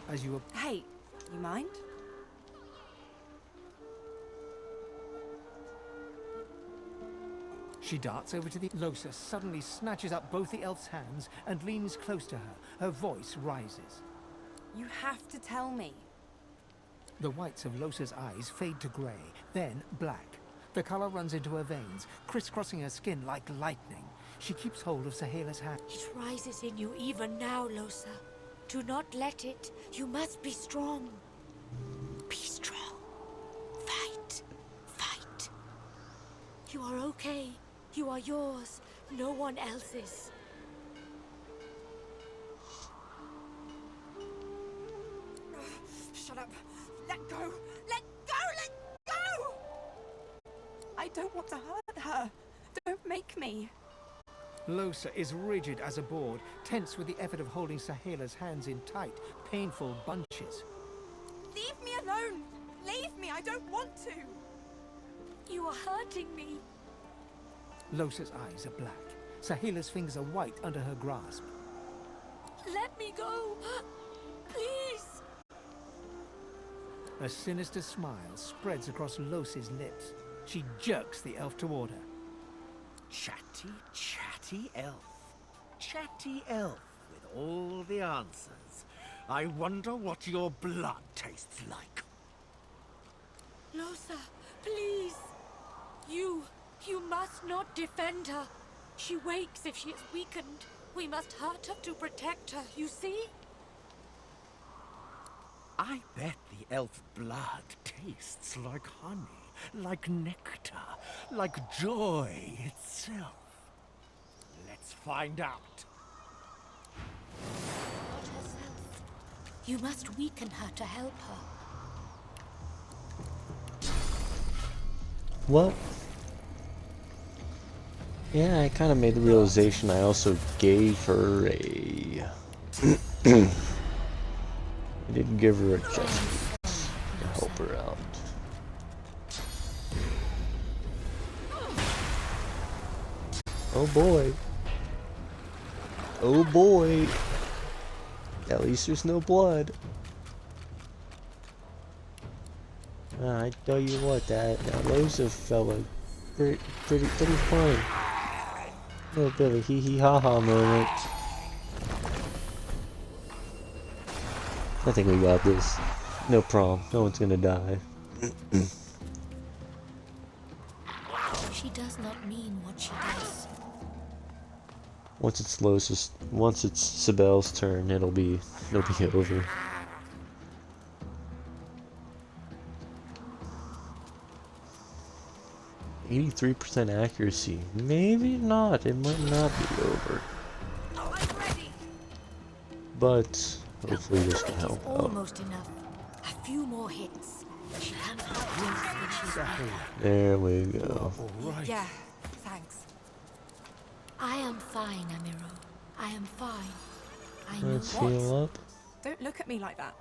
As you. Hey, you mind? She darts over to the. Losa suddenly snatches up both the elf's hands and leans close to her. Her voice rises. You have to tell me. The whites of Losa's eyes fade to grey, then black. The color runs into her veins, crisscrossing her skin like lightning. She keeps hold of Sahela's hand. It rises in you even now, Losa. Do not let it. You must be strong. Be strong. Fight. Fight. You are okay. You are yours. No one else's. Shut up. Let go. Let go. Let go. I don't want to hurt her. Don't make me. Losa is rigid as a board, tense with the effort of holding Sahela's hands in tight, painful bunches. Leave me alone. Leave me. I don't want to. You are hurting me. Losa's eyes are black. Sahela's fingers are white under her grasp. Let me go. Please. A sinister smile spreads across Losa's lips. She jerks the elf toward her. Chatty, chatty elf. Chatty elf with all the answers. I wonder what your blood tastes like. Losa, please. You must not defend her. She wakes if she is weakened. We must hurt her to protect her, you see? I bet the elf blood tastes like honey, like nectar, like joy itself. Let's find out. Not herself. You must weaken her to help her. Well, Yeah, I kind of made the realization I also gave her a... I didn't give her a chest piece to help her out. Oh boy. Oh boy. At least there's no blood. I tell you what, that Loza fella, pretty funny. A little bit of a hee hee ha ha moment. I think we got this. No problem. No one's gonna die. She does not mean what she does. Once it's Sibel's turn, it'll be over. %83 accuracy. Maybe not. It might not be over. But hopefully this can help out. Almost enough. A few more hits. She comes back worse when she's weaker. There we go. Alright. Yeah, thanks. I am fine, Amiro. I am fine. I know. Let's heal up. Don't look at me like that.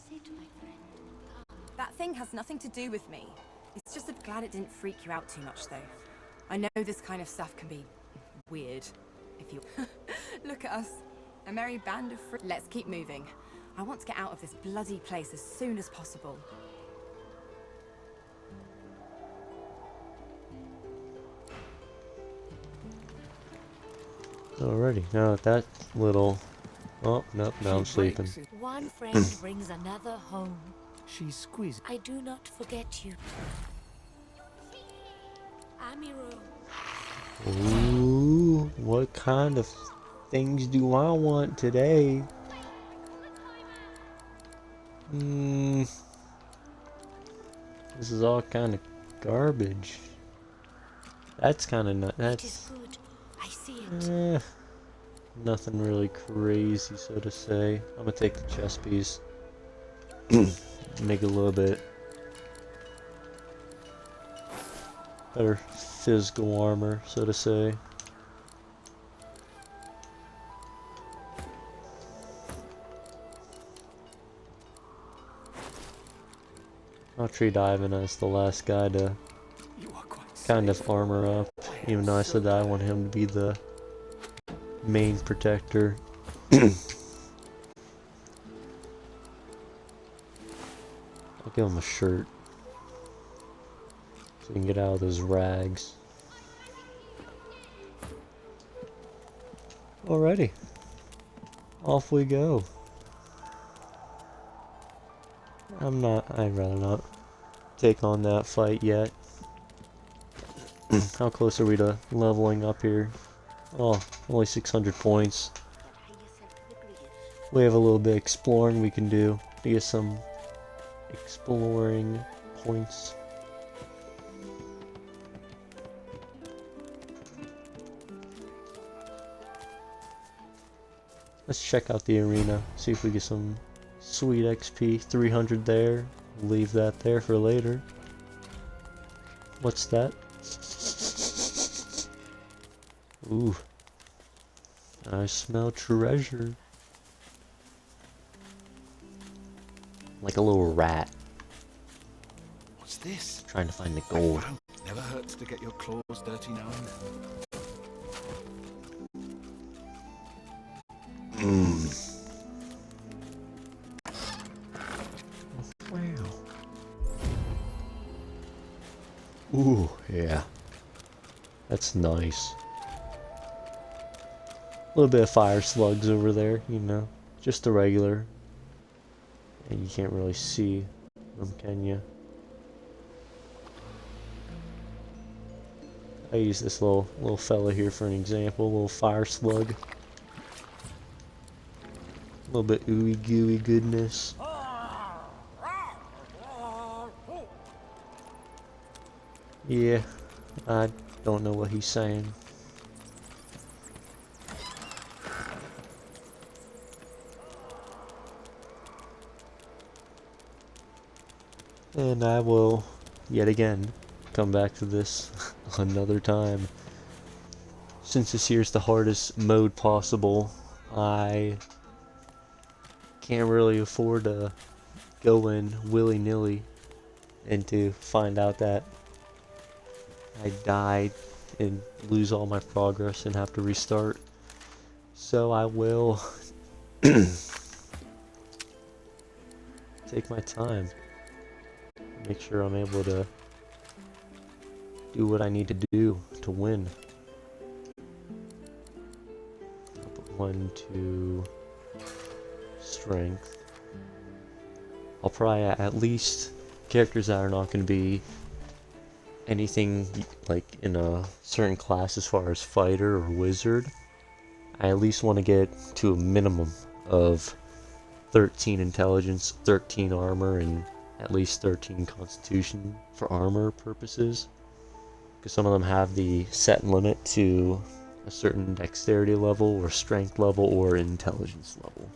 Sit, my friend. That thing has nothing to do with me. It's just I'm glad it didn't freak you out too much, though. I know this kind of stuff can be weird, if you... Look at us. A merry band of friends. Let's keep moving. I want to get out of this bloody place as soon as possible. Alrighty, now that little... Oh, nope, now I'm sleeping. One friend brings another home. She's squeezing. I do not forget you. Amiro. Ooh, what kind of things do I want today? This is all kind of garbage. That's kind of not. It is good. I see it. Nothing really crazy, so to say. I'm gonna take the chest piece. Make it a little bit better physical armor, so to say. I'll tree diving as the last guy to kind of armor up, even though I said that I want him to be the main protector. I'll give him a shirt so he can get out of those rags. Alrighty, off we go. I'd rather not take on that fight yet. How close are we to leveling up here? Oh, only 600 points. We have a little bit of exploring we can do to get some exploring points. Let's check out the arena, see if we get some sweet XP. 300 there. Leave that there for later. What's that? Ooh. I smell treasure. Like a little rat. What's this? Trying to find the gold. Never hurts to get your claws dirty now and then. Wow. Ooh, yeah. That's nice. A little bit of fire slugs over there, you know. Just the regular. And you can't really see them, can you? I use this little fella here for an example. A little fire slug. A little bit ooey gooey goodness. Yeah, I don't know what he's saying. And I will, yet again, come back to this another time. Since this here's the hardest mode possible, I can't really afford to go in willy-nilly and to find out that I died and lose all my progress and have to restart. So I will take my time. Make sure I'm able to do what I need to do to win. I'll put 1 to strength. I'll probably at least characters that are not going to be anything like in a certain class as far as fighter or wizard. I at least want to get to a minimum of 13 intelligence, 13 armor, and at least 13 constitution for armor purposes. Because some of them have the set limit to a certain dexterity level or strength level or intelligence level.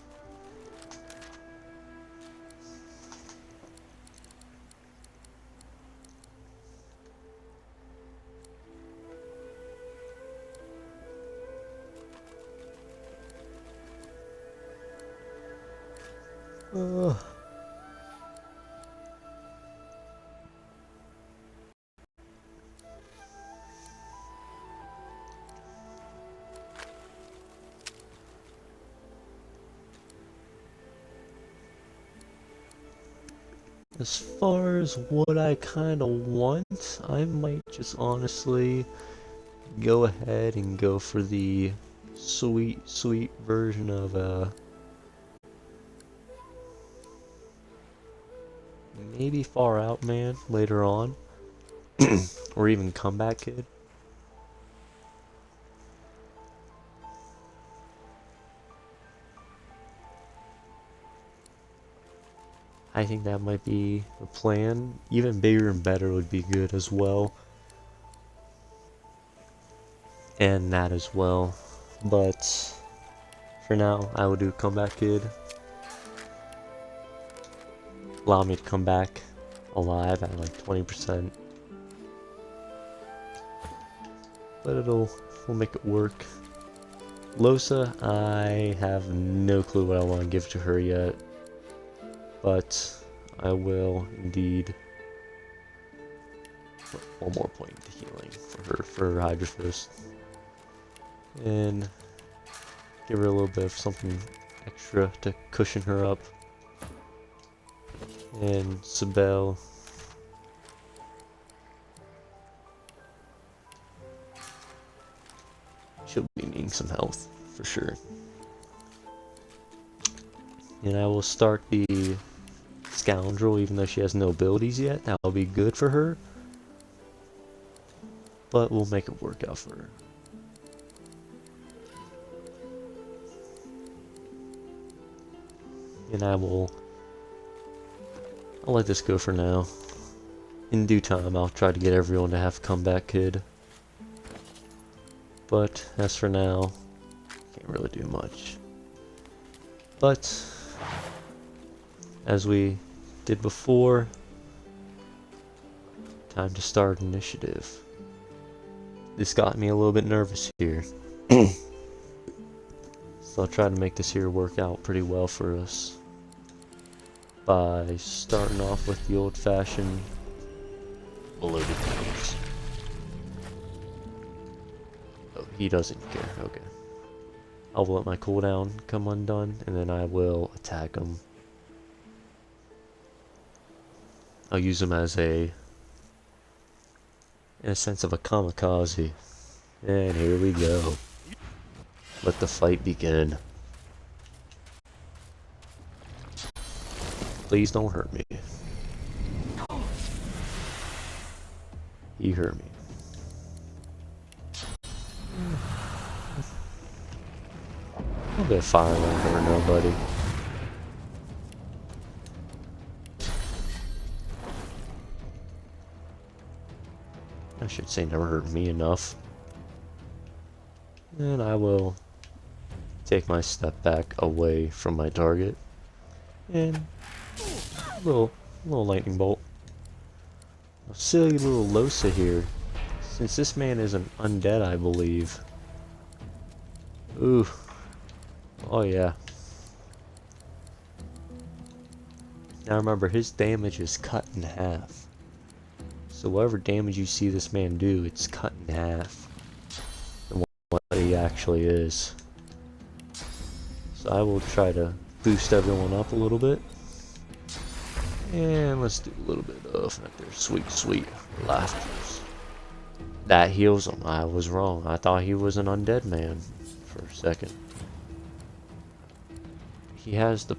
As far as what I kind of want, I might just honestly go ahead and go for the sweet version of maybe Far Out Man later on, or even Comeback Kid. I think that might be the plan. Even bigger and better would be good as well. And that as well. But for now, I will do Comeback Kid. Allow me to come back alive at like 20%. But we'll make it work. Losa, I have no clue what I want to give to her yet. But I will indeed put 1 more point into healing for her, for Hydra Fist. And give her a little bit of something extra to cushion her up. And Sibel. She'll be needing some health, for sure. And I will start the Scoundrel, even though she has no abilities yet. That will be good for her. But we'll make it work out for her. And I'll let this go for now. In due time, I'll try to get everyone to have Comeback Kid. But as for now, can't really do much. But as we did before, time to start initiative. This got me a little bit nervous here. So I'll try to make this here work out pretty well for us. By starting off with the old-fashioned loaded damage. Oh, he doesn't care. Okay. I'll let my cooldown come undone, and then I will attack him. I'll use him as in a sense of a kamikaze. And here we go. Let the fight begin. Please don't hurt me. He hurt me. A bit of fire won't hurt nobody. I should say never hurt me enough. And I will take my step back away from my target. And little lightning bolt. Silly little Losa here. Since this man is an undead, I believe. Ooh. Oh yeah. Now remember, his damage is cut in half. So whatever damage you see this man do, it's cut in half than what he actually is. So I will try to boost everyone up a little bit. And let's do a little bit of their sweet, sweet laughters. That heals him. I was wrong. I thought he was an undead man for a second. He has the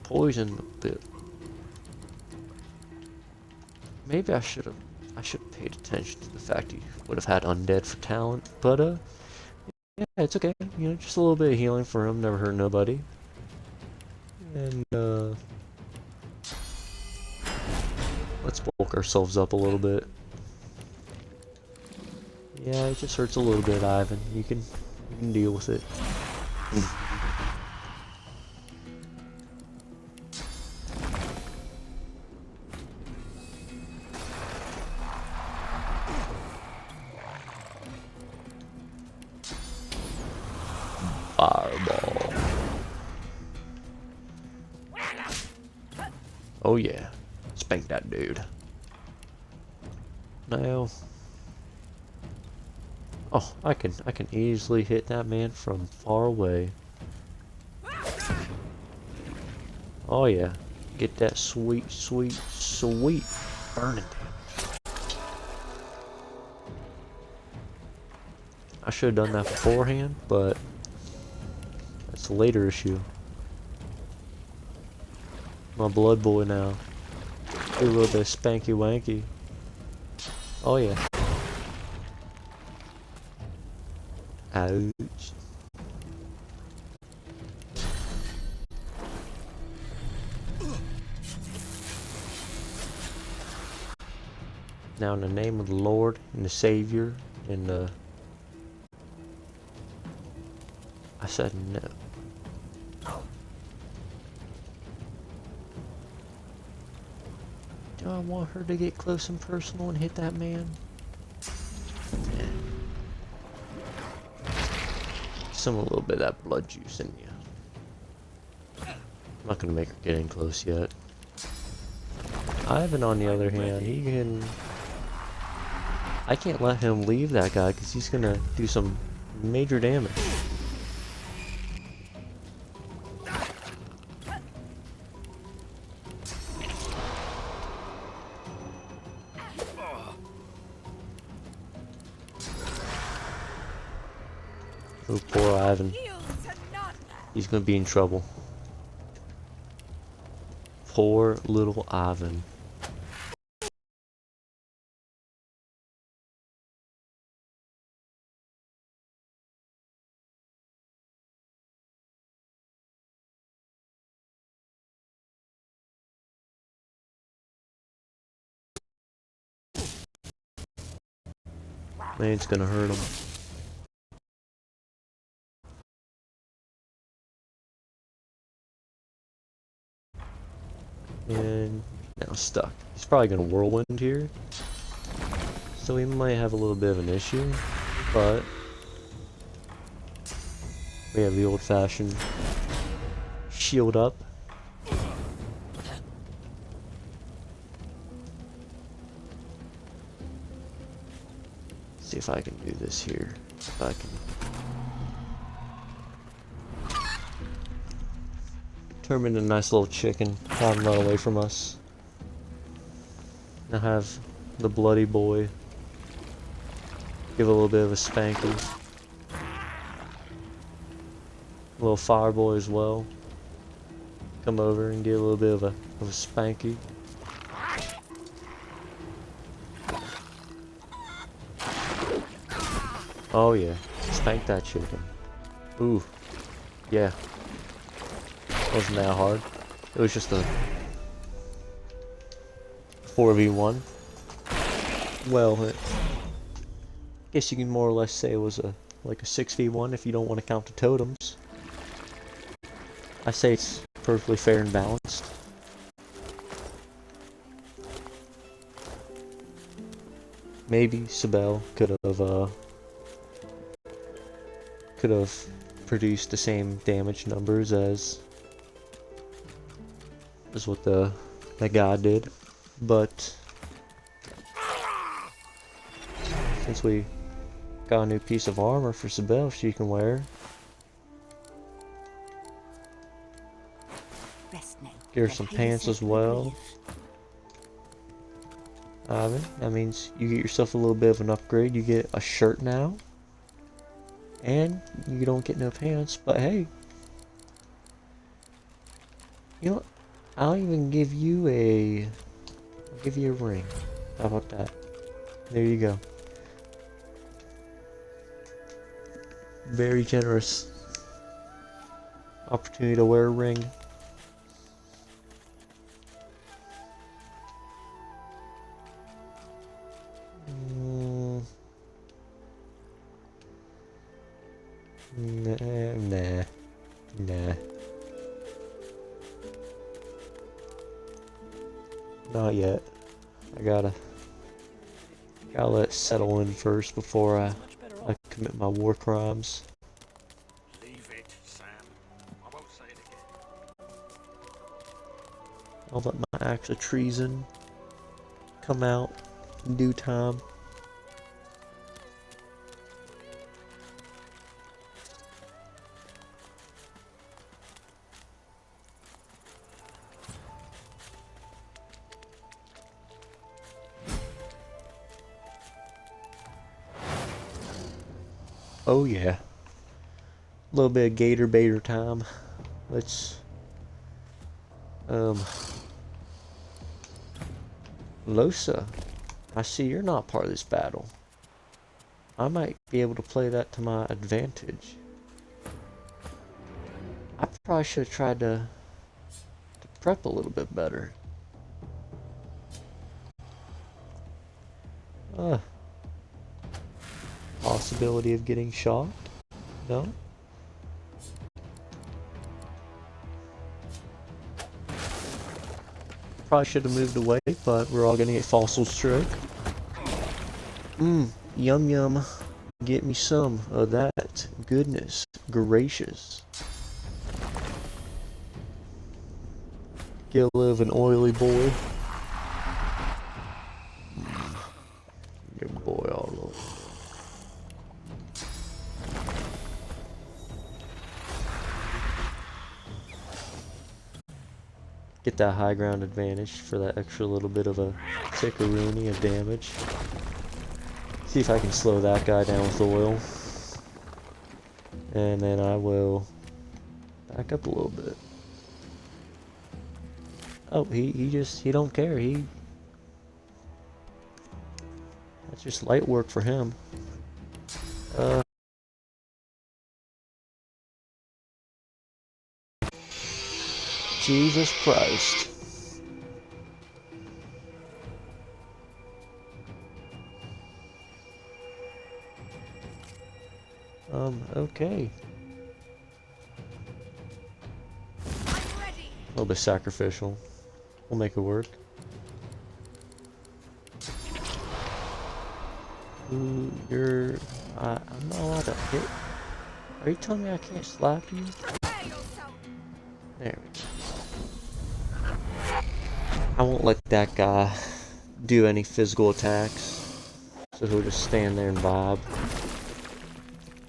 poison bit. Maybe I should have paid attention to the fact he would have had undead for talent, but yeah, it's okay. You know, just a little bit of healing for him, never hurt nobody. And let's bulk ourselves up a little bit. Yeah, it just hurts a little bit, Ivan. You can deal with it. Fireball. Oh yeah. Spank that dude. Now. Oh, I can easily hit that man from far away. Oh yeah. Get that sweet, sweet, sweet burning damage. I should have done that beforehand, but that's a later issue. My blood boy now. Do a little bit of spanky wanky. Oh yeah. Ouch. Now in the name of the Lord and the Savior and the... I said no. Do I want her to get close and personal and hit that man? Yeah. Some a little bit of that blood juice in you. I'm not gonna make her get in close yet. Ivan, on the other hand, he can... I can't let him leave that guy because he's gonna do some major damage. Oh, poor Ivan. He's gonna be in trouble. Poor little Ivan. Man, it's gonna hurt him. And now stuck. He's probably gonna whirlwind here. So he might have a little bit of an issue, but we have the old-fashioned shield up. See if I can do this here. If I can turn him into a nice little chicken, have him run away from us. Now have the bloody boy give a little bit of a spanky. A little fire boy as well. Come over and get a little bit of a spanky. Oh yeah, spank that chicken. Ooh, yeah. Wasn't that hard. It was just a 4v1. Well, I guess you can more or less say it was like a 6v1 if you don't want to count the totems. I say it's perfectly fair and balanced. maybe Sibel could have produced the same damage numbers as what that guy did, but since we got a new piece of armor for Sibel she can wear, get her some pants as well. Ivan, that means you get yourself a little bit of an upgrade. You get a shirt now, and you don't get no pants, but hey, you know what? I'll even give you a ring. How about that? There you go. Very generous opportunity to wear a ring. Nah. Not yet. I gotta let it settle in first before I commit my war crimes. Leave it, Sam. I won't say it again. I'll let my acts of treason come out in due time. Oh yeah. A little bit of gator baiter time. Let's Losa, I see you're not part of this battle. I might be able to play that to my advantage. I probably should have tried to prep a little bit better. Possibility of getting shot? No? Probably should have moved away, but we're all gonna get fossil stroke. Yum yum. Get me some of that. Goodness gracious. Get a little of an oily boy. Good boy all over. Get that high ground advantage for that extra little bit of a tickaroony of damage. See if I can slow that guy down with oil. And then I will back up a little bit. Oh, he don't care. That's just light work for him. Jesus Christ. Okay. A little bit sacrificial. We'll make it work. Ooh, I'm not allowed to hit. Are you telling me I can't slap you? There we go. I won't let that guy do any physical attacks. So he'll just stand there and vibe.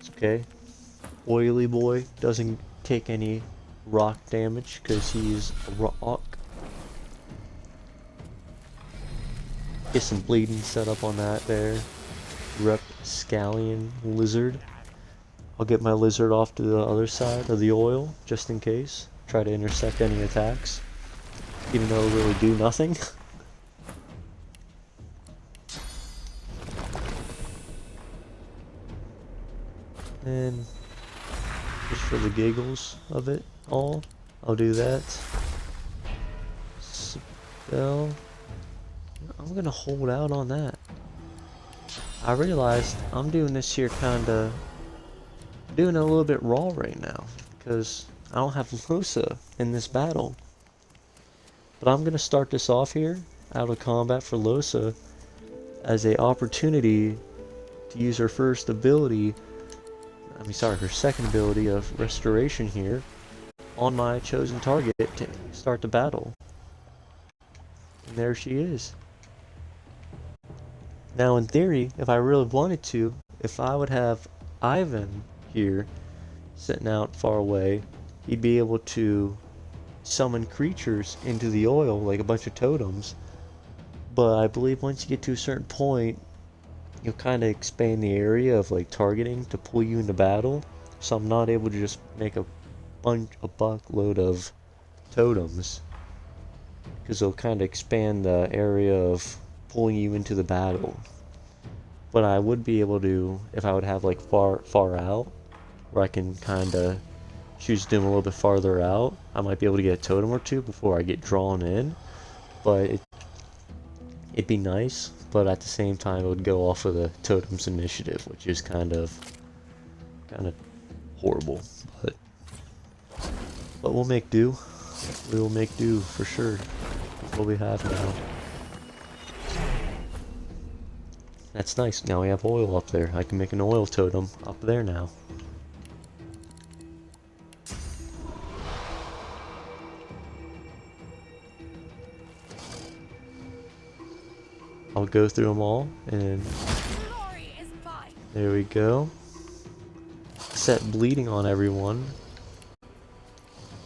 It's okay. Oily boy doesn't take any rock damage because he's a rock. Get some bleeding set up on that there. Rapscallion lizard. I'll get my lizard off to the other side of the oil just in case. Try to intercept any attacks. Even though it'll really do nothing. And just for the giggles of it all, I'll do that. Spell. I'm gonna hold out on that. I realized I'm doing this here kinda doing it a little bit raw right now because I don't have Losa in this battle. But I'm gonna start this off here out of combat for Losa as a opportunity to use her first ability, her second ability of restoration here on my chosen target to start the battle. And there she is. Now in theory, if I really wanted to, if I would have Ivan here sitting out far away, he'd be able to summon creatures into the oil like a bunch of totems. But I believe once you get to a certain point, you'll kind of expand the area of like targeting to pull you into battle. So I'm not able to just make a buckload of totems, because they'll kind of expand the area of pulling you into the battle. But I would be able to, if I would have like far out, where I can kind of choose to do them a little bit farther out, I might be able to get a totem or two before I get drawn in. But it'd be nice, but at the same time it would go off of the totem's initiative, which is kind of horrible. But we'll make do. We will make do for sure with what we have now. That's nice. Now we have oil up there. I can make an oil totem up there now. I'll go through them all, and there we go. Set bleeding on everyone,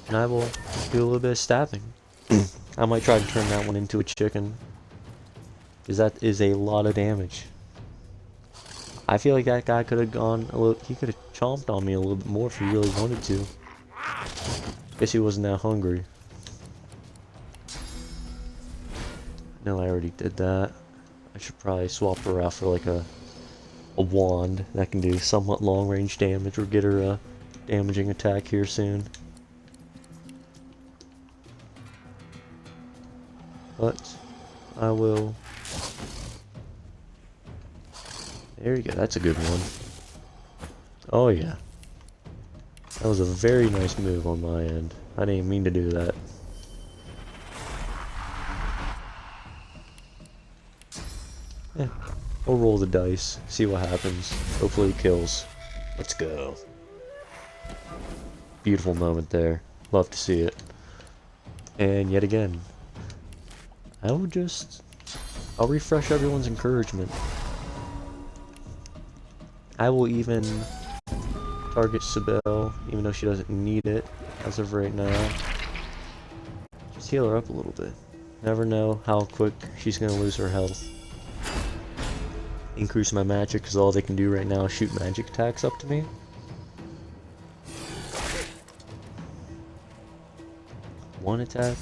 and I will do a little bit of stabbing. I might try to turn that one into a chicken, because that is a lot of damage. I feel like that guy could have gone a little, he could have chomped on me a little bit more if he really wanted to. Guess he wasn't that hungry. No, I already did that. I should probably swap her out for like a wand that can do somewhat long range damage, or get her a damaging attack here soon. But I will. There you go, that's a good one. Oh yeah. That was a very nice move on my end. I didn't mean to do that. Yeah, we'll roll the dice, see what happens. Hopefully it kills. Let's go. Beautiful moment there. Love to see it. And yet again, I'll refresh everyone's encouragement. I will even target Sibel, even though she doesn't need it as of right now. Just heal her up a little bit. Never know how quick she's gonna lose her health. Increase my magic, because all they can do right now is shoot magic attacks up to me. One attack.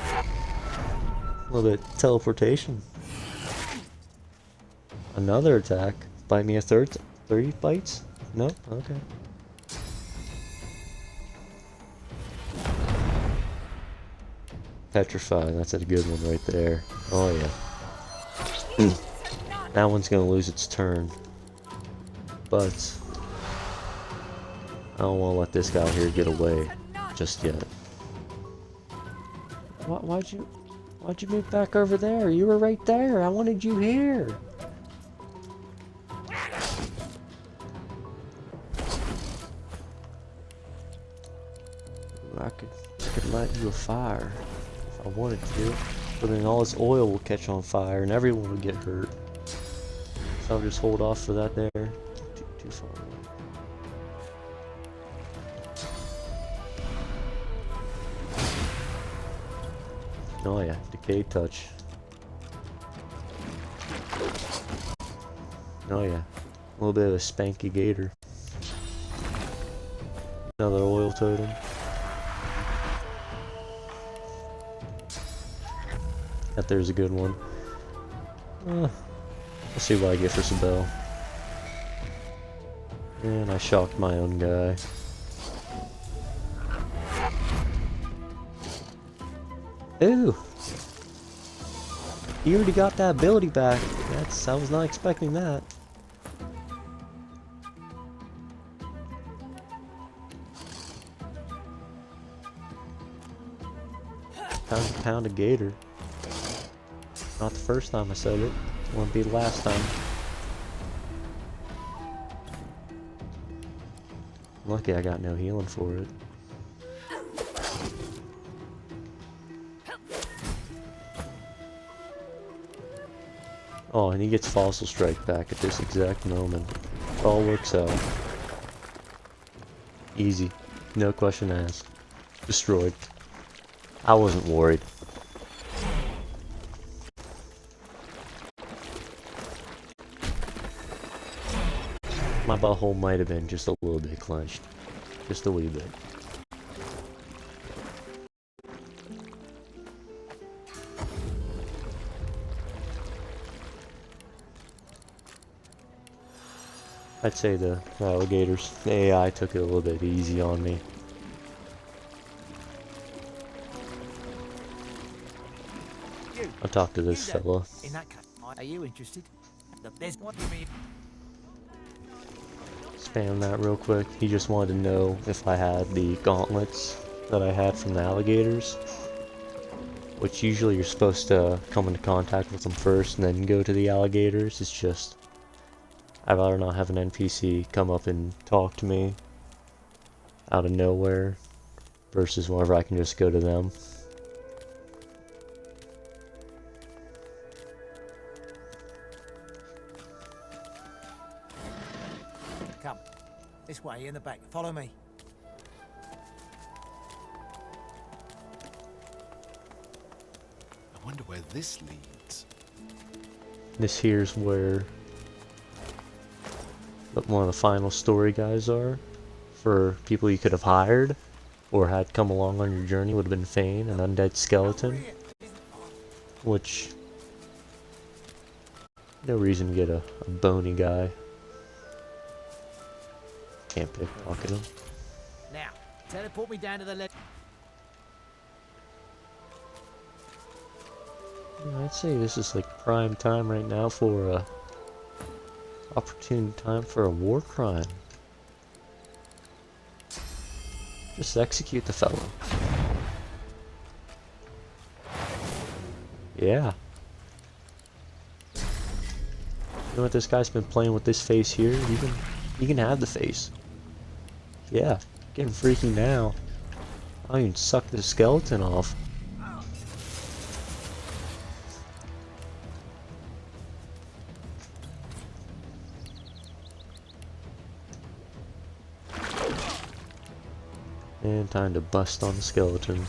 A little bit of teleportation. Another attack. Bite me a third. 30 bites? No? Okay. Petrify. That's a good one right there. Oh yeah. That one's gonna lose its turn. But I don't want to let this guy here get away just yet. Why'd you move back over there? You were right there. I wanted you here. I could light you a fire if I wanted to, but then all this oil will catch on fire and everyone will get hurt. So I'll just hold off for that there. Too far away. Oh yeah, decay touch. Oh yeah, a little bit of a spanky gator. Another oil totem. That there's a good one. Let's see what I get for Sibel. And I shocked my own guy. Ooh! He already got that ability back. I was not expecting that. Pound a gator. Not the first time I said it. It won't be the last time. Lucky I got no healing for it. Oh, and he gets Fossil Strike back at this exact moment. It all works out. Easy. No question asked. Destroyed. I wasn't worried. My butthole might have been just a little bit clenched. Just a wee bit. I'd say the alligators, the AI took it a little bit easy on me. I'll talk to this fella. In that case, are you interested? There's what you mean. Spam that real quick. He just wanted to know if I had the gauntlets that I had from the alligators. Which usually you're supposed to come into contact with them first and then go to the alligators. It's just, I'd rather not have an NPC come up and talk to me out of nowhere versus whenever I can just go to them. Come. This way, in the back. Follow me. I wonder where this leads. This here's where one of the final story guys are. For people you could have hired or had come along on your journey would have been Fane, an undead skeleton. Which, no reason to get a bony guy. Can't pickpocket him. Now, teleport me down to the left. Yeah, I'd say this is like prime time right now for a opportune time for a war crime. Just execute the fellow. Yeah. You know what, this guy's been playing with this face here. You can have the face. Yeah, getting freaky now. I'll even suck the skeleton off. And time to bust on the skeleton.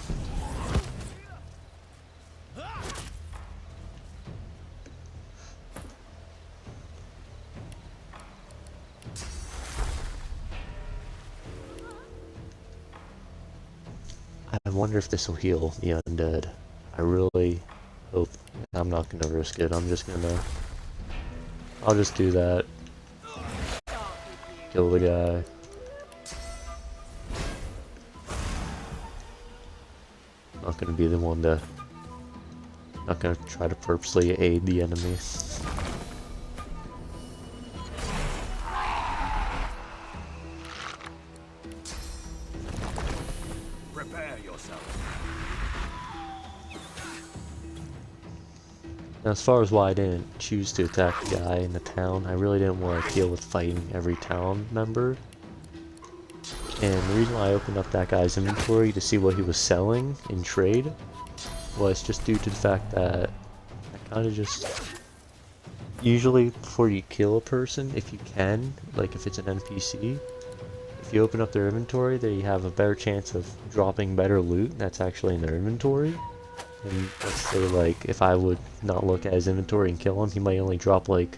I wonder if this will heal the undead. I really hope. I'm not gonna risk it. I'll just do that. Kill the guy. Not gonna be the one to. Not gonna try to purposely aid the enemy. Prepare yourself. Now, as far as why I didn't choose to attack the guy in the town, I really didn't want to deal with fighting every town member. And the reason why I opened up that guy's inventory to see what he was selling in trade was just due to the fact that I kind of just... Usually before you kill a person, if you can, like if it's an NPC, if you open up their inventory, they have a better chance of dropping better loot that's actually in their inventory. And let's say like, if I would not look at his inventory and kill him, he might only drop like,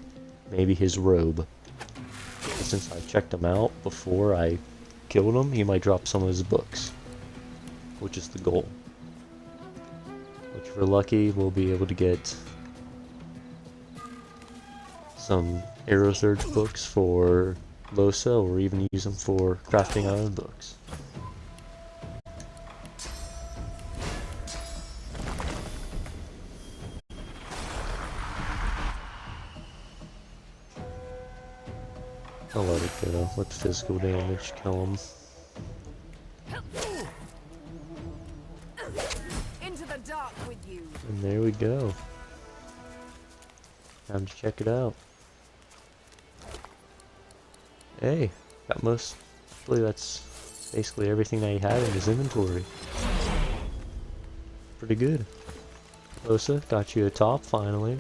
maybe his robe. But since I checked him out before I killed him, he might drop some of his books. Which is the goal. Which if we're lucky, we'll be able to get some Arrow Surge books for Losa, or even use them for crafting our own books. I'll let it go. Let the physical damage kill him. Into the dark with you. And there we go. Time to check it out. Hey, got mostly that's basically everything that he had in his inventory. Pretty good. Osa, got you a top finally.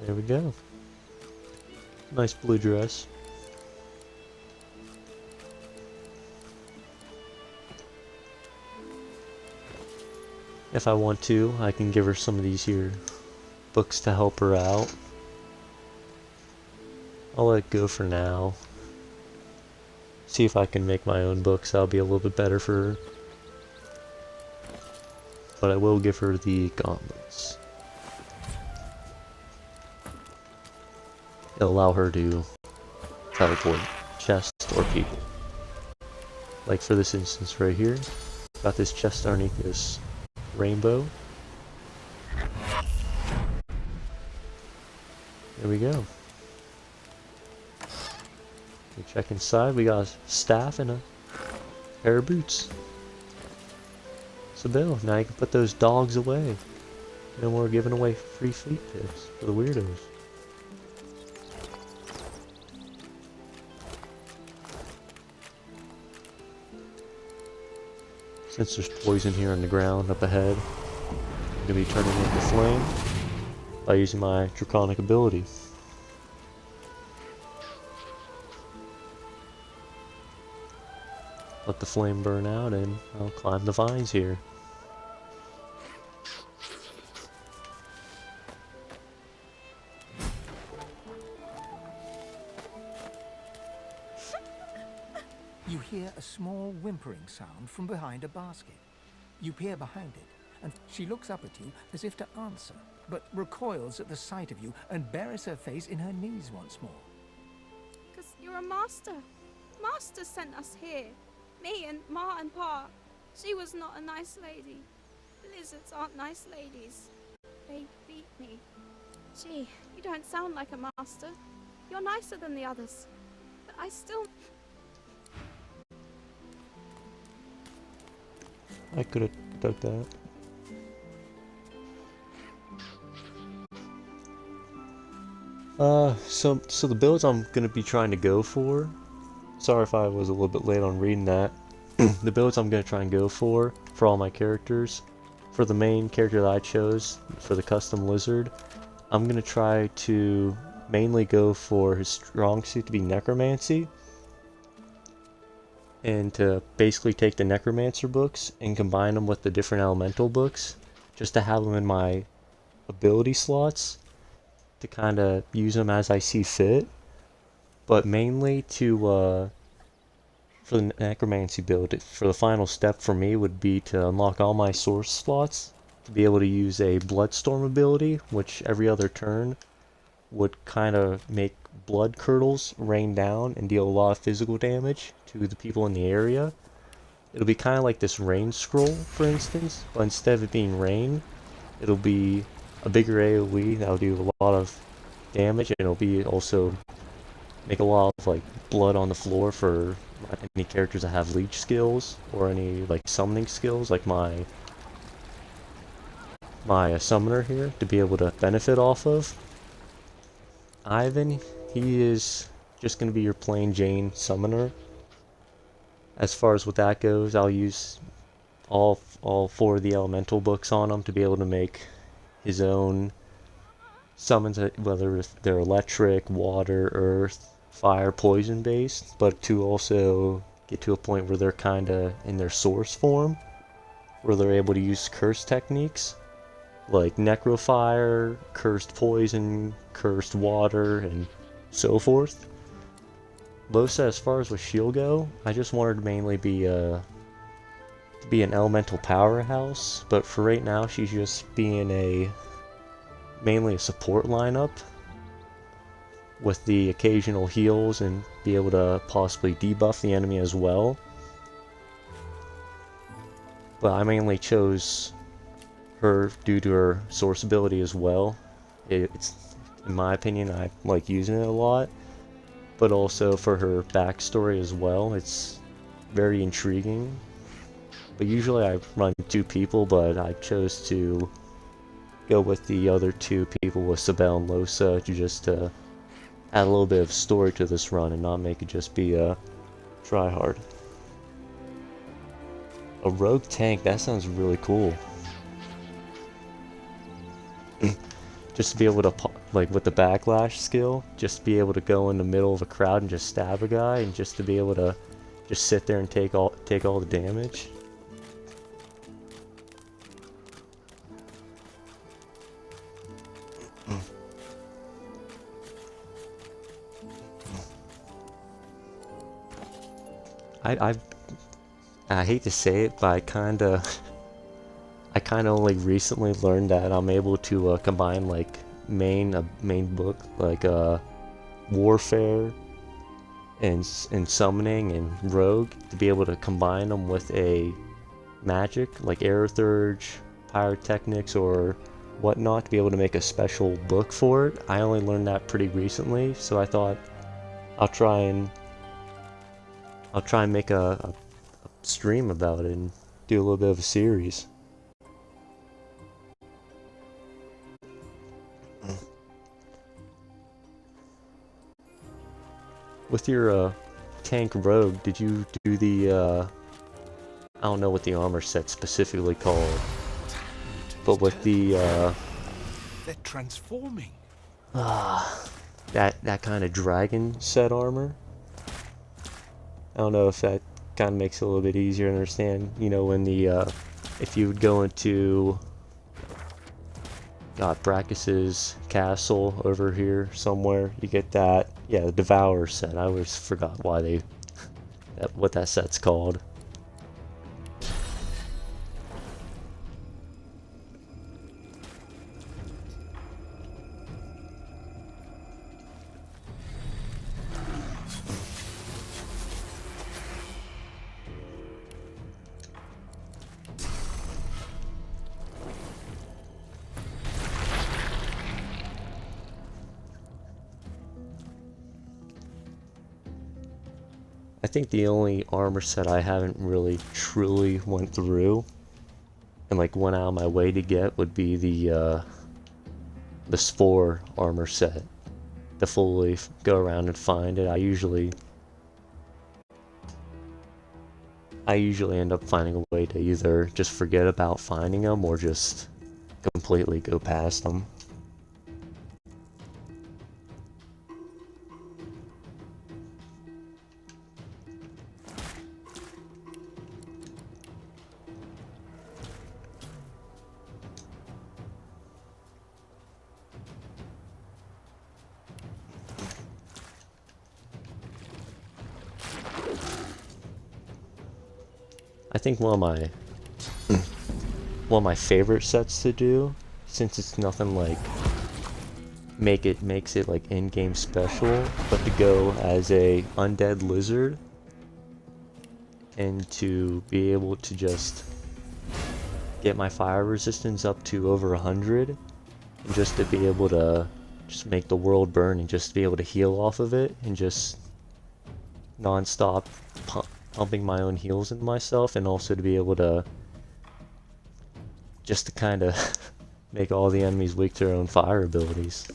There we go. Nice blue dress. If I want to, I can give her some of these here books to help her out. I'll let it go for now. See if I can make my own books. That'll be a little bit better for her. But I will give her the gauntlets. It'll allow her to teleport chests or people. Like for this instance right here. Got this chest underneath this rainbow. There we go. We check inside, we got a staff and a pair of boots. So Bill, now you can put those dogs away. No more giving away free fleet tips for the weirdos. Since there's poison here on the ground up ahead, I'm going to be turning it into flame by using my draconic ability. Let the flame burn out and I'll climb the vines here. You hear a small whimpering sound from behind a basket. You peer behind it, and she looks up at you as if to answer, but recoils at the sight of you and buries her face in her knees once more. Because you're a master. Master sent us here. Me and Ma and Pa. She was not a nice lady. Lizards aren't nice ladies. They beat me. Gee, you don't sound like a master. You're nicer than the others. But I still... I could have dug that. So the builds I'm gonna be trying to go for. Sorry if I was a little bit late on reading that. The builds I'm gonna try and go for all my characters. For the main character that I chose, for the custom lizard, I'm gonna try to mainly go for his strong suit to be necromancy. And to basically take the necromancer books and combine them with the different elemental books, just to have them in my ability slots, to kind of use them as I see fit, but mainly to for the necromancy build, for the final step for me would be to unlock all my source slots, to be able to use a bloodstorm ability, which every other turn would kind of make blood curdles rain down and deal a lot of physical damage to the people in the area. It'll be kind of like this rain scroll, for instance, but instead of it being rain, it'll be a bigger AoE that'll do a lot of damage, and it'll be also make a lot of like blood on the floor for any characters that have leech skills or any like summoning skills, like my summoner here, to be able to benefit off of. Ivan, he is just going to be your plain Jane summoner. As far as what that goes, I'll use all four of the elemental books on him to be able to make his own summons, whether they're electric, water, earth, fire, poison based, but to also get to a point where they're kind of in their source form, where they're able to use curse techniques like necrofire, cursed poison, cursed water, and so forth. Losa, as far as with shield go, I just wanted to mainly be to be an elemental powerhouse, but for right now she's just being mainly a support lineup with the occasional heals and be able to possibly debuff the enemy as well. But I mainly chose her due to her source ability as well. It's, in my opinion, I like using it a lot, but also for her backstory as well. It's very intriguing. But usually I run two people, but I chose to go with the other two people with Sabel and Losa to just add a little bit of story to this run and not make it just be a try hard. A rogue tank, that sounds really cool. Just to be able to, like with the backlash skill, just to be able to go in the middle of a crowd and just stab a guy, and just to be able to just sit there and take all the damage. I hate to say it, but I kinda only recently learned that I'm able to combine like main book like warfare and summoning and rogue, to be able to combine them with a magic like Aerothurge, pyrotechnics, or whatnot, to be able to make a special book for it. I only learned that pretty recently, so I thought I'll try and make a stream about it and do a little bit of a series. With your tank rogue, did you do the I don't know what the armor set's specifically called, but with the they're transforming. that kind of dragon set armor. I don't know if that kind of makes it a little bit easier to understand. You know, when the if you would go into Brachus's castle over here somewhere, you get that. Yeah, the Devourer set. I always forgot why they what that set's called. I think the only armor set I haven't really truly went through and like went out of my way to get would be the Spore armor set. To fully go around and find it, I usually end up finding a way to either just forget about finding them or just completely go past them. I think one of my favorite sets to do, since it's nothing like makes it like in-game special, but to go as a undead lizard and to be able to just get my fire resistance up to over 100, and just to be able to just make the world burn and just to be able to heal off of it and just non-stop pumping my own heals into myself, and also to be able to just to kind of make all the enemies weak to their own fire abilities.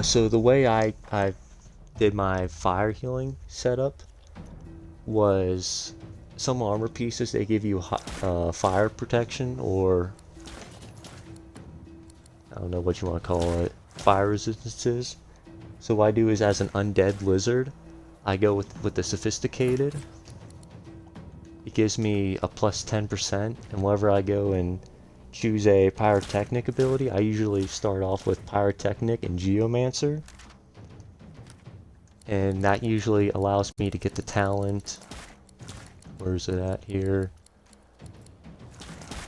So the way I did my fire healing setup was some armor pieces, they give you fire protection, or I don't know what you want to call it, fire resistances. So what I do is, as an undead lizard, I go with the sophisticated. It gives me a plus 10%, and whenever I go and choose a pyrotechnic ability, I usually start off with pyrotechnic and geomancer, and that usually allows me to get the talent, where's it at here,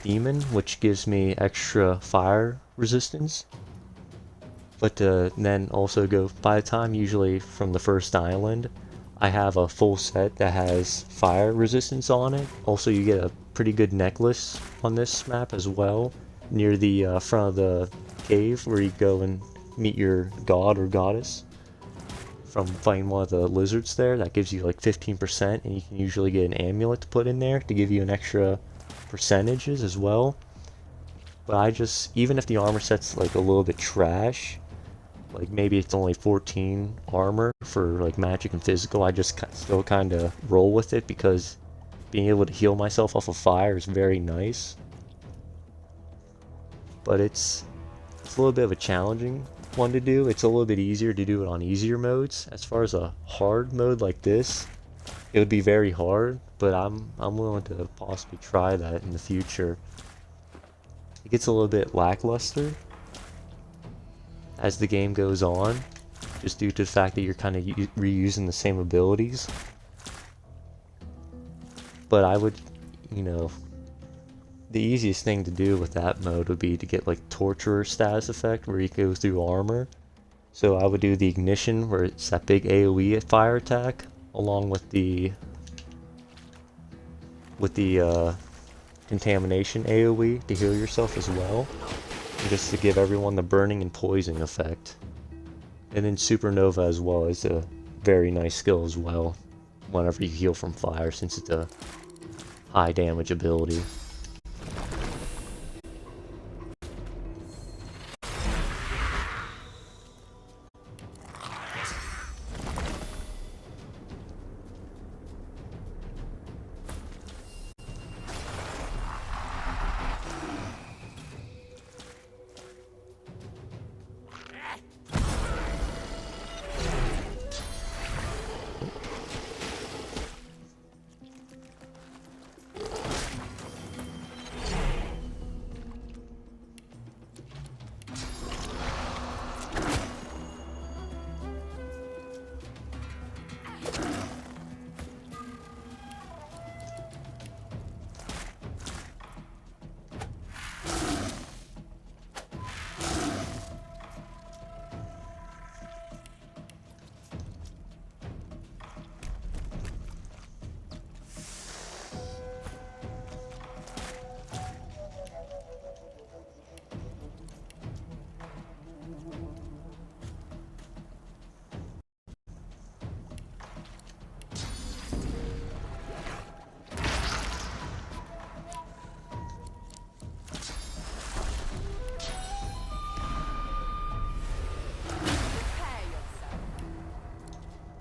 demon, which gives me extra fire resistance. But then also go, by the time usually from the first island, I have a full set that has fire resistance on it. Also, you get a pretty good necklace on this map as well, near the front of the cave where you go and meet your god or goddess from fighting one of the lizards there. That gives you like 15%, and you can usually get an amulet to put in there to give you an extra percentages as well. But I just, even if the armor set's like a little bit trash, like maybe it's only 14 armor for like magic and physical, I just still kind of roll with it because being able to heal myself off of fire is very nice. But it's a little bit of a challenging one to do. It's a little bit easier to do it on easier modes. As far as a hard mode like this, it would be very hard, but I'm willing to possibly try that in the future. It gets a little bit lackluster as the game goes on, just due to the fact that you're kind of reusing the same abilities. But I would, you know, the easiest thing to do with that mode would be to get like Torturer status effect where you go through armor. So I would do the ignition where it's that big AoE fire attack, along with the contamination AoE to heal yourself as well, and just to give everyone the burning and poisoning effect. And then Supernova as well is a very nice skill as well, whenever you heal from fire, since it's a high damage ability.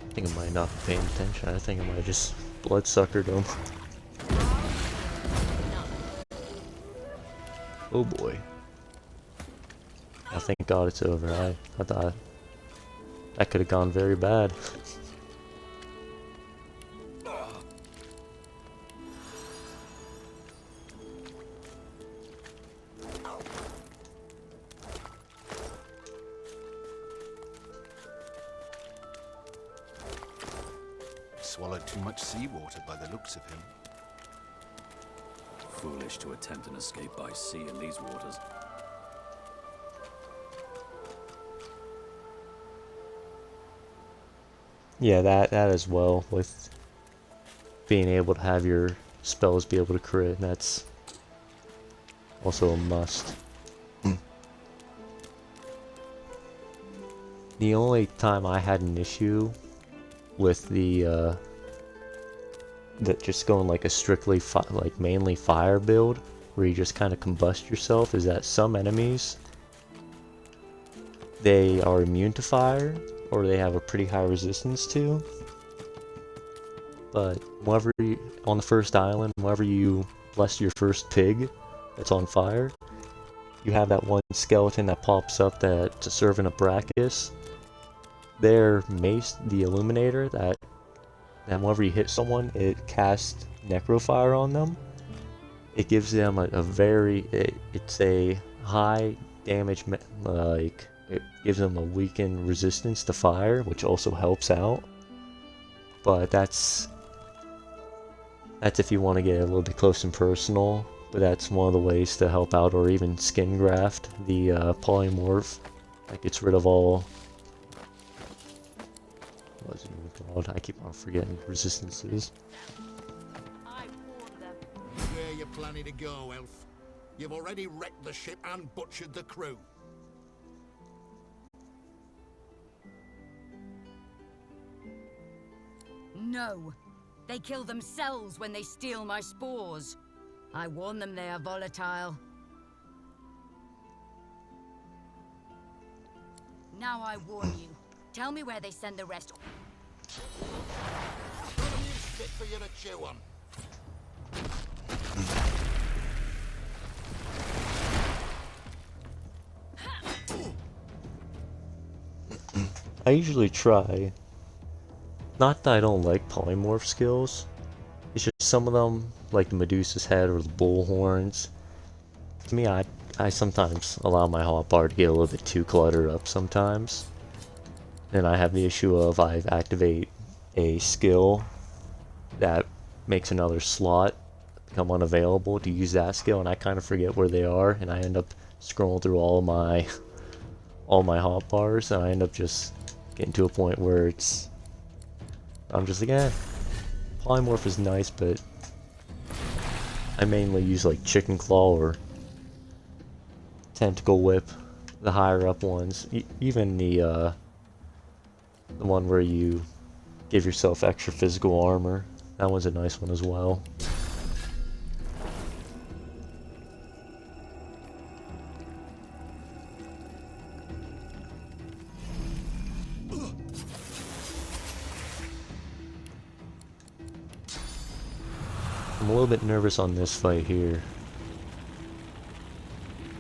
I think I might not be paying attention. I think I might have just bloodsuckered him. Oh boy. I thank God it's over. I thought that could have gone very bad. Swallowed too much seawater by the looks of him. Foolish to attempt an escape by sea in these waters. Yeah, that as well, with being able to have your spells be able to crit, that's also a must. The only time I had an issue with that just going like a strictly like mainly fire build, where you just kind of combust yourself, is that some enemies, they are immune to fire, or they have a pretty high resistance to. But whenever you, on the first island, whenever you bless your first pig that's on fire, you have that one skeleton that pops up that's serving a Brachus. Their mace, the Illuminator, that whenever you hit someone, it casts Necrofire on them. It gives them it's a high damage, like, it gives them a weakened resistance to fire, which also helps out. But that's if you want to get a little bit close and personal. But that's one of the ways to help out, or even skin graft the polymorph. That gets rid of all was it even called? I keep on forgetting resistances. Where you planning to go, Elf? You've already wrecked the ship and butchered the crew. No. They kill themselves when they steal my spores. I warn them they are volatile. Now I warn you. Tell me where they send the rest. Fit for you to chew on. I usually try. Not that I don't like polymorph skills. It's just some of them, like the Medusa's head or the bull horns. To me, I sometimes allow my hotbar to get a little bit too cluttered up sometimes. Then I have the issue of I activate a skill that makes another slot become unavailable to use that skill, and I kind of forget where they are, and I end up scrolling through all my hotbars, and I end up just getting to a point where I'm just like, polymorph is nice, but I mainly use like chicken claw or tentacle whip, the higher up ones. Even the one where you give yourself extra physical armor, that one's a nice one as well. I'm a little bit nervous on this fight here.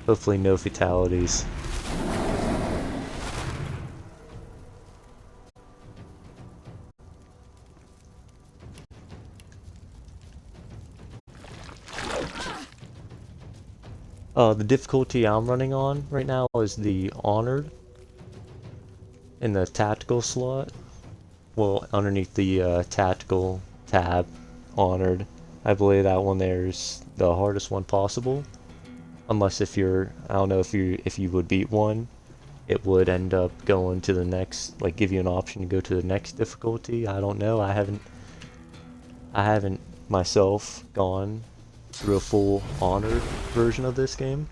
Hopefully no fatalities. The difficulty I'm running on right now is the Honored in the tactical slot. Well, underneath the tactical tab, Honored. I believe that one there's the hardest one possible. Unless if you're, I don't know if you would beat one, it would end up going to the next, like give you an option to go to the next difficulty. I don't know. I haven't myself gone through a full Honored version of this game.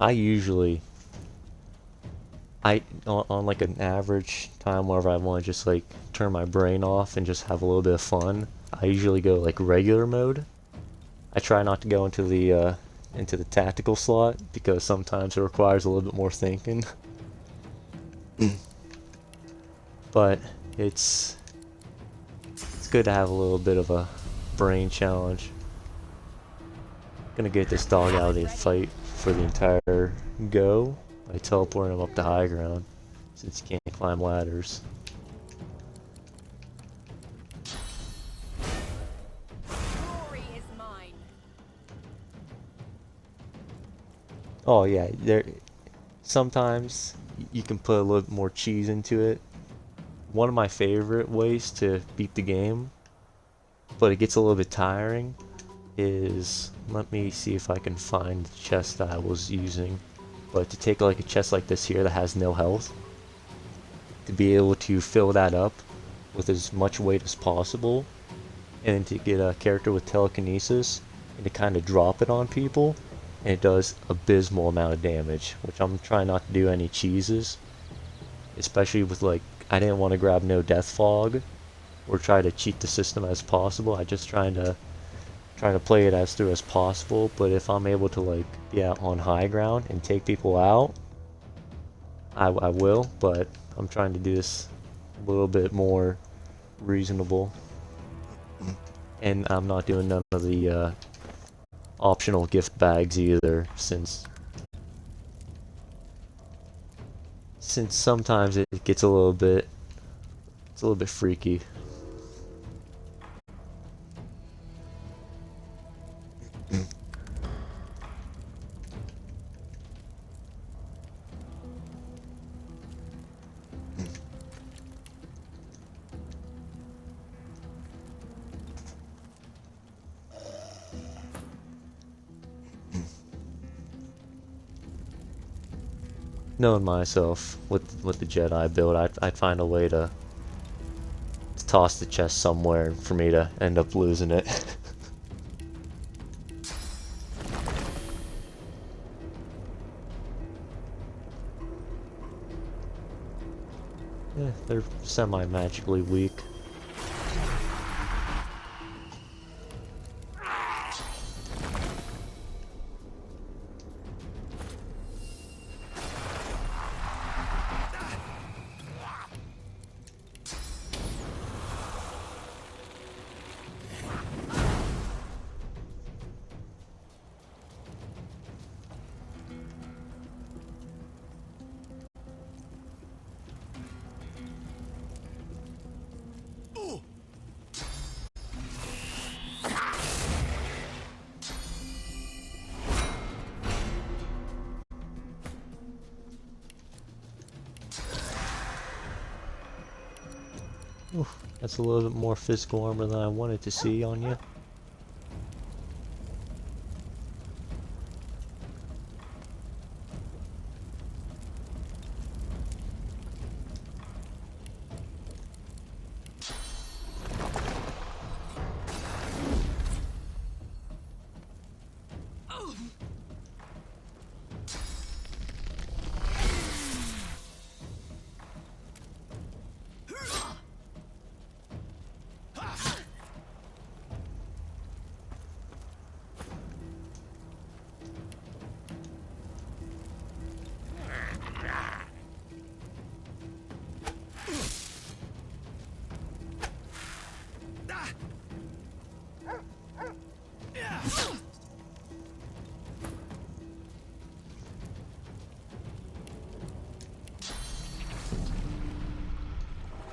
I usually, on like an average time whenever I want to just like turn my brain off and just have a little bit of fun, I usually go like regular mode. I try not to go into the tactical slot because sometimes it requires a little bit more thinking. But it's good to have a little bit of a brain challenge. Gonna get this dog out of the fight for the entire go by teleporting him up to high ground, since he can't climb ladders. Glory is mine. Oh yeah, sometimes you can put a little bit more cheese into it. One of my favorite ways to beat the game, but it gets a little bit tiring, is, let me see if I can find the chest that I was using, but to take like a chest like this here that has no health, to be able to fill that up with as much weight as possible, and then to get a character with telekinesis and to kind of drop it on people, and it does abysmal amount of damage, which I'm trying not to do any cheeses, especially with like, I didn't want to grab no death fog or try to cheat the system as possible. I just trying to play it as through as possible, but if I'm able to like be out on high ground and take people out, I will, but I'm trying to do this a little bit more reasonable, and I'm not doing none of the optional gift bags either, since sometimes it gets a little bit freaky. knowing myself with the Jedi build, I'd find a way to toss the chest somewhere for me to end up losing it. Yeah, they're semi-magically weak. Oof, that's a little bit more physical armor than I wanted to see on you.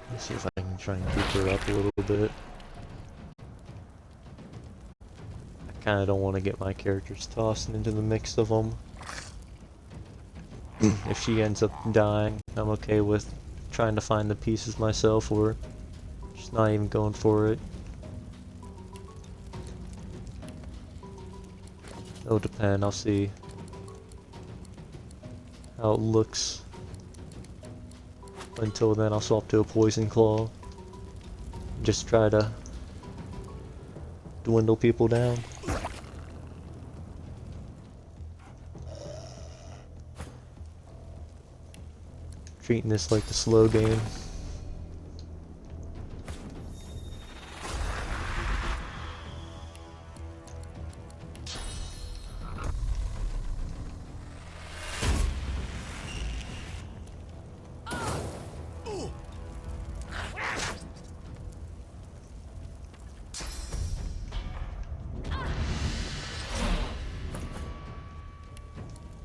Let's see if I can try and keep her up a little bit. I kind of don't want to get my characters tossed into the mix of them. If she ends up dying, I'm okay with trying to find the pieces myself or just not even going for it. It'll depend, I'll see how it looks. Until then, I'll swap to a poison claw. Just try to dwindle people down. Treating this like the slow game.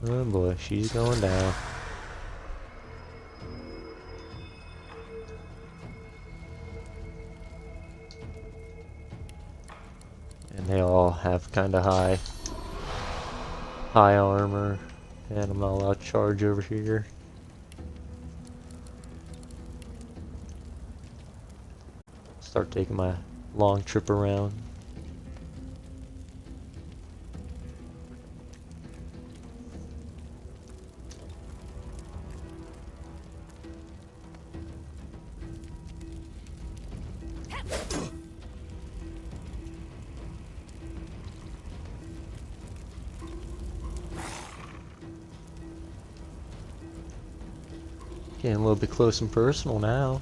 Oh boy, she's going down. And they all have kind of high armor, and I'm not allowed to charge over here. Start taking my long trip around. Getting a little bit close and personal now.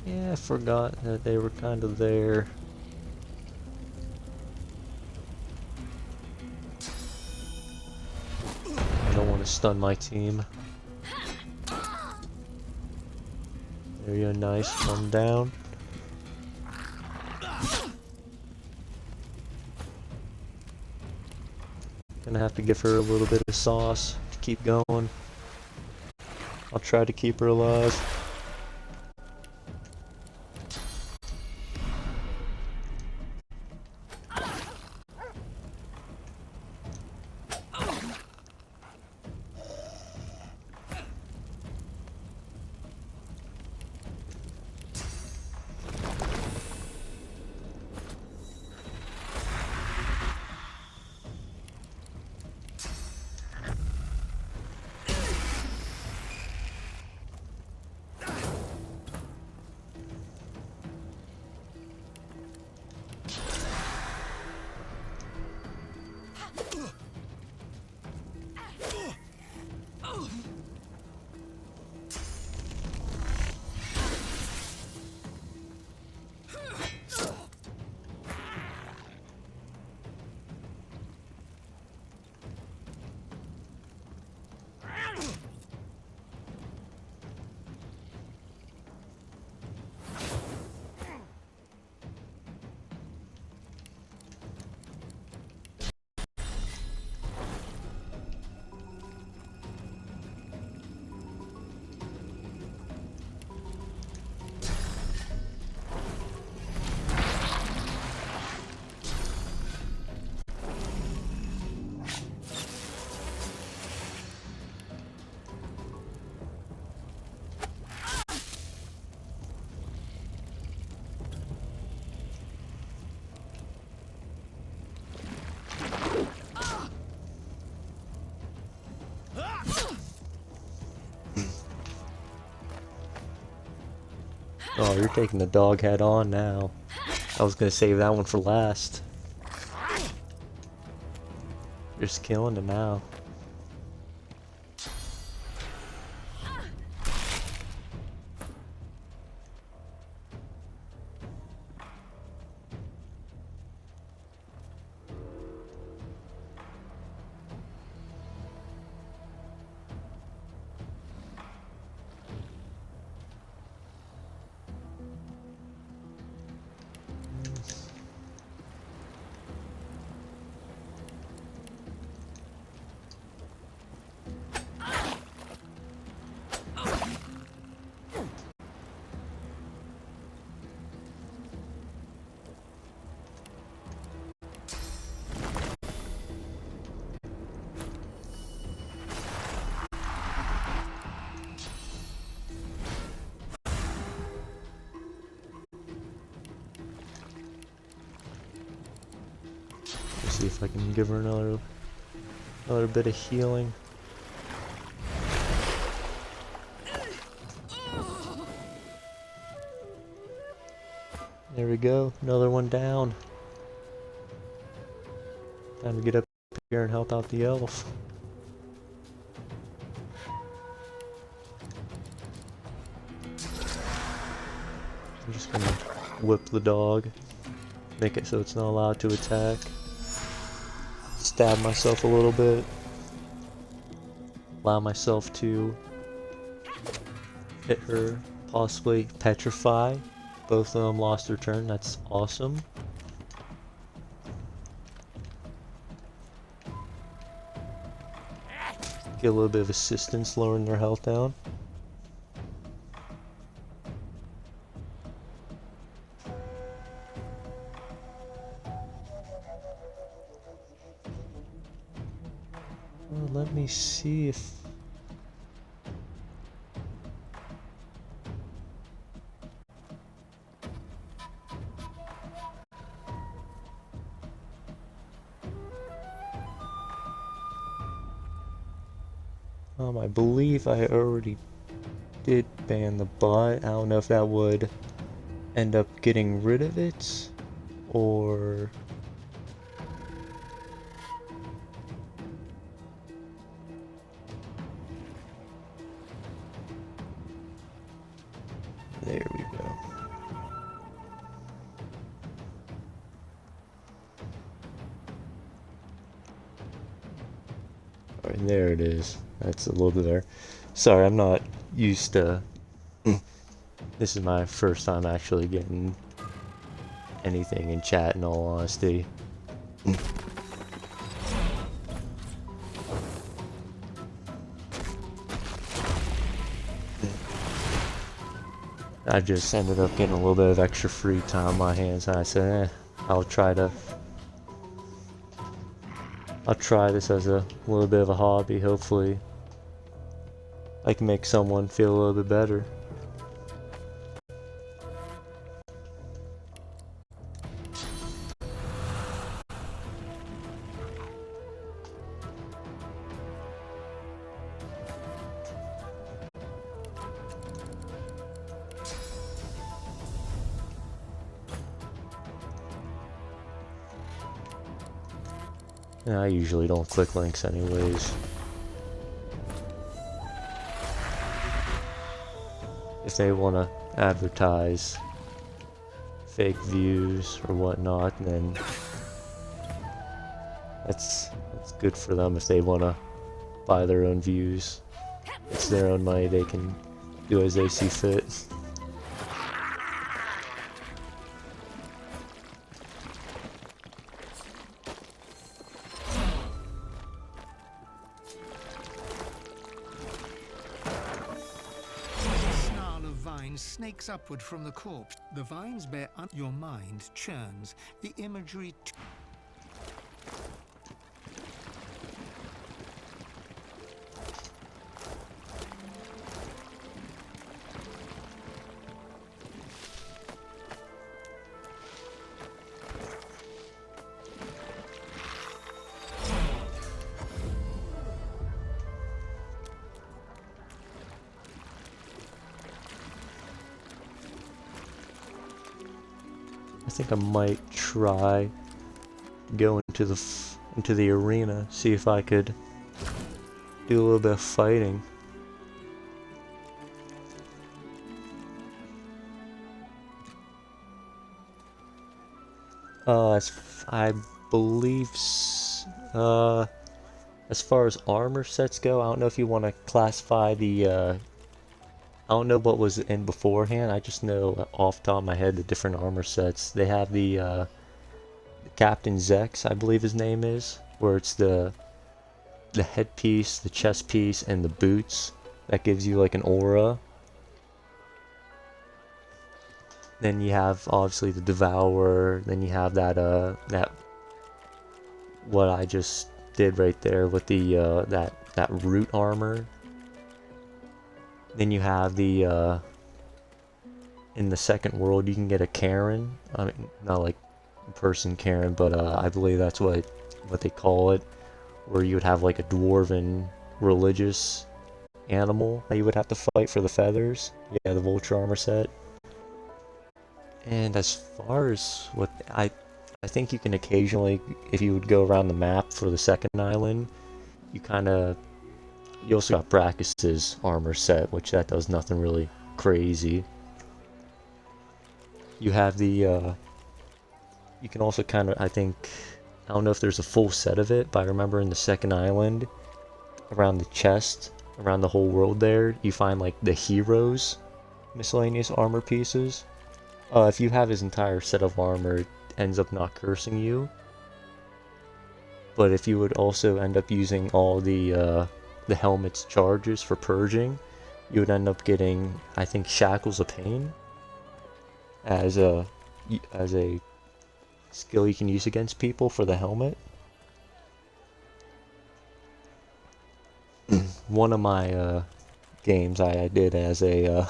Yeah, I forgot that they were kind of there. I don't want to stun my team. There you go, nice, one down. Gonna have to give her a little bit of sauce to keep going. I'll try to keep her alive. Oh, you're taking the dog head on now. I was gonna save that one for last. You're just killing it now. Let's see if I can give her another bit of healing. There we go, another one down. Time to get up here and help out the elf. I'm just gonna whip the dog, make it so it's not allowed to attack. Stab myself a little bit. Allow myself to hit her, possibly petrify. Both of them lost their turn, that's awesome. Get a little bit of assistance lowering their health down. Well, let me see if... I believe I already did ban the bot. I don't know if that would end up getting rid of it, or... There we go. Alright, there it is. That's a little bit there. Sorry, I'm not used to... This is my first time actually getting anything in chat, in all honesty. I just ended up getting a little bit of extra free time on my hands, and I said, I'll try this as a little bit of a hobby. Hopefully I can make someone feel a little bit better. And I usually don't click links anyways. If they want to advertise fake views or whatnot, then that's good for them. If they want to buy their own views, it's their own money, they can do as they see fit. Snakes upward from the corpse. The vines bear your mind churns. The imagery think I might try go into the arena, see if I could do a little bit of fighting. I believe, as far as armor sets go, I don't know if you want to classify the, I don't know what was in beforehand. I just know off the top of my head the different armor sets. They have the Captain Zex, I believe his name is, where it's the headpiece, the chest piece, and the boots. That gives you like an aura. Then you have obviously the Devourer. Then you have that what I just did right there with the that root armor. Then you have the in the second world you can get a Karen. I mean, not like person Karen, but I believe that's what they call it, where you would have like a dwarven religious animal that you would have to fight for the feathers. Yeah, the vulture armor set. And as far as what I think you can occasionally, if you would go around the map for the second island, you also got Brachus's armor set, which that does nothing really crazy. You have the you can also I don't know if there's a full set of it, but I remember in the second island, around the chest, around the whole world there, you find like the heroes miscellaneous armor pieces. If you have his entire set of armor, it ends up not cursing you. But if you would also end up using all the helmet's charges for purging, you would end up getting, I think, Shackles of Pain as a skill you can use against people for the helmet. One of my games I did as a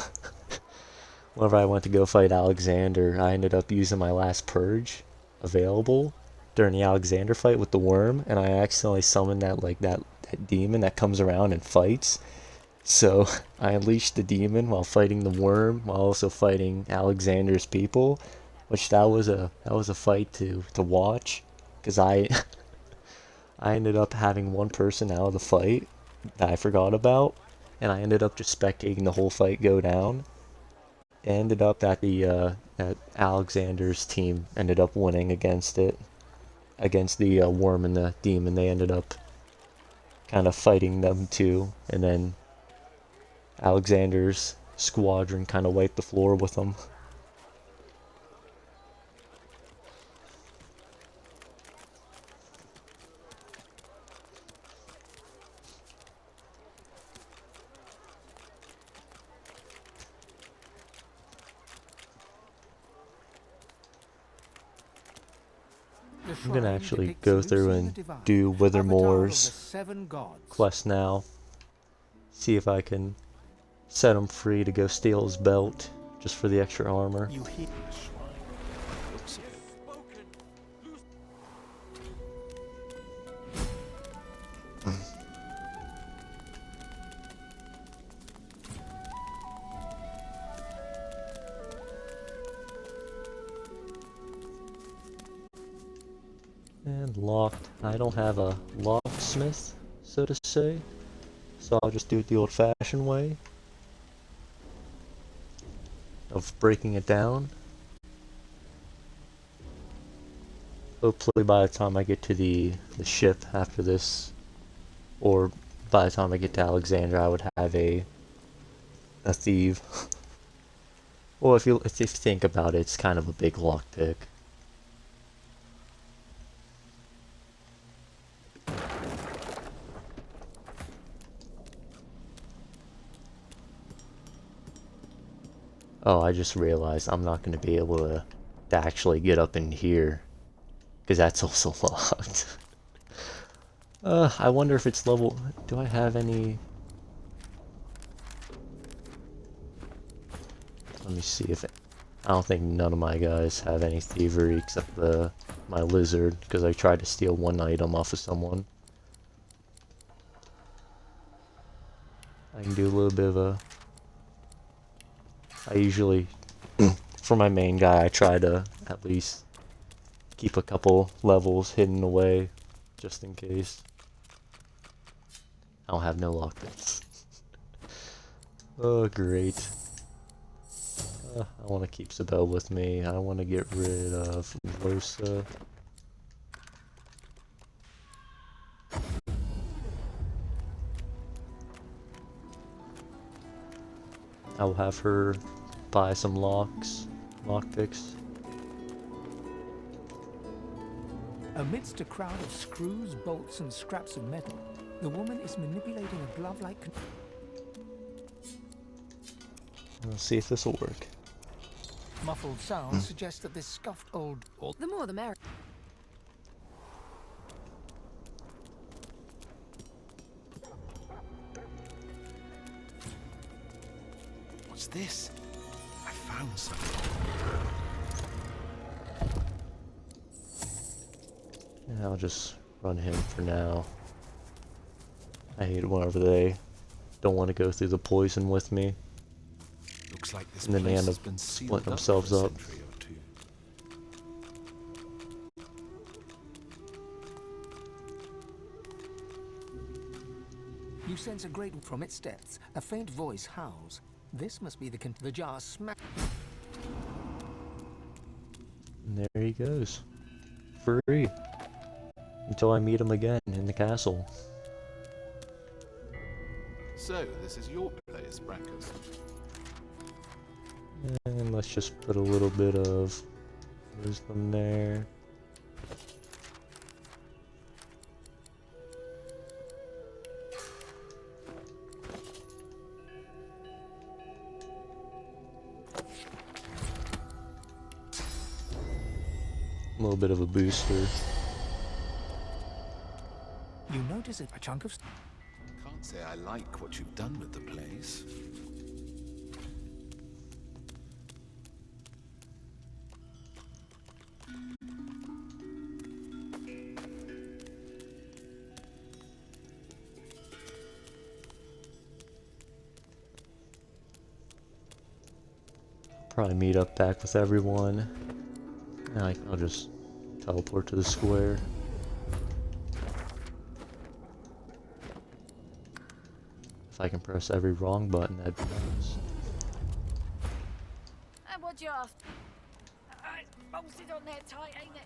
whenever I went to go fight Alexander, I ended up using my last purge available during the Alexander fight with the worm, and I accidentally summoned that demon that comes around and fights. So I unleashed the demon while fighting the worm, while also fighting Alexander's people, which that was a fight to watch, because I ended up having one person out of the fight that I forgot about, and I ended up just spectating the whole fight go down. It ended up that that Alexander's team ended up winning against the worm and the demon. They ended up kind of fighting them too, and then Alexander's squadron kind of wiped the floor with them. I'm gonna actually go through and do Withermore's quest now. See if I can set him free to go steal his belt, just for the extra armor. And locked. I don't have a locksmith, so to say, so I'll just do it the old-fashioned way of breaking it down. Hopefully by the time I get to the ship after this, or by the time I get to Alexandria, I would have a thief. Well, if you think about it, it's kind of a big lockpick. Oh, I just realized I'm not going to be able to actually get up in here, because that's also locked. I wonder if it's level... Do I have any... Let me see if... I don't think none of my guys have any thievery except my lizard, because I tried to steal one item off of someone. I can do a little bit of I usually, for my main guy, I try to at least keep a couple levels hidden away, just in case. I don't have no lockpicks. Oh, great. I want to keep Sabelle with me. I want to get rid of Losa. I will have her buy some lockpicks. Amidst a crowd of screws, bolts, and scraps of metal, the woman is manipulating a glove-like. Let's see if this will work. Muffled sounds suggest that this scuffed old. The more the merrier. What's this? I found something. Yeah, I'll just run him for now. I hate it whenever they don't want to go through the poison with me. Looks like this And then they place end has up been sealed splitting up themselves for a up. century or two. You sense a great from its depths. A faint voice howls. This must be the jar smack. And there he goes. Free. Until I meet him again in the castle. So, this is your place, Brancus. And let's just put a little bit of wisdom there. A little bit of a booster. You notice a chunk of. Can't say I like what you've done with the place. Probably meet up back with everyone. And I'll just teleport to the square. If I can press every wrong button, that'd be nice. And what you after? It's bolted on there tight, ain't it?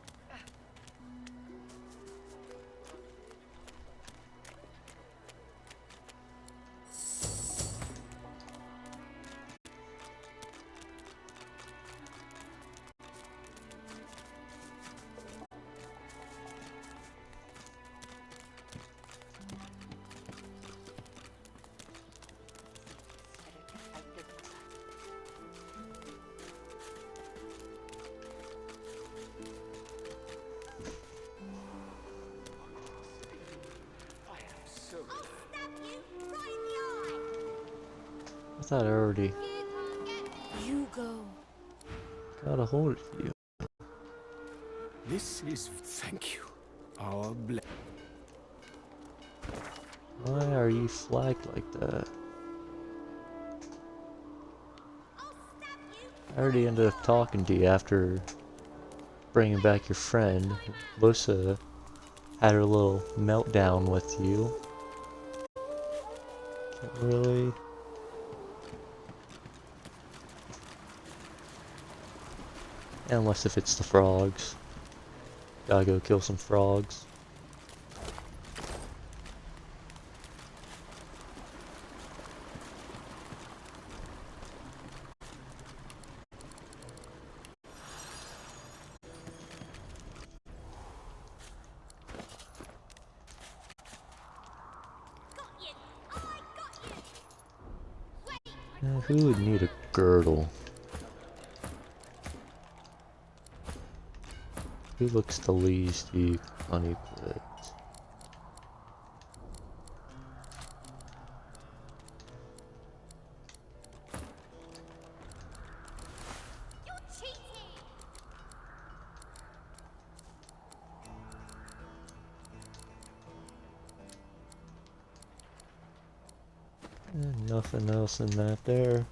I thought I already You go. got a hold of you. This is thank you. Our Why are you flagged like that? I already ended up talking to you after bringing back your friend. Losa had her little meltdown with you. Can't really... Unless if it's the frogs. Gotta go kill some frogs. Who would need a girdle? Who looks the least unequipped? Nothing else in that there.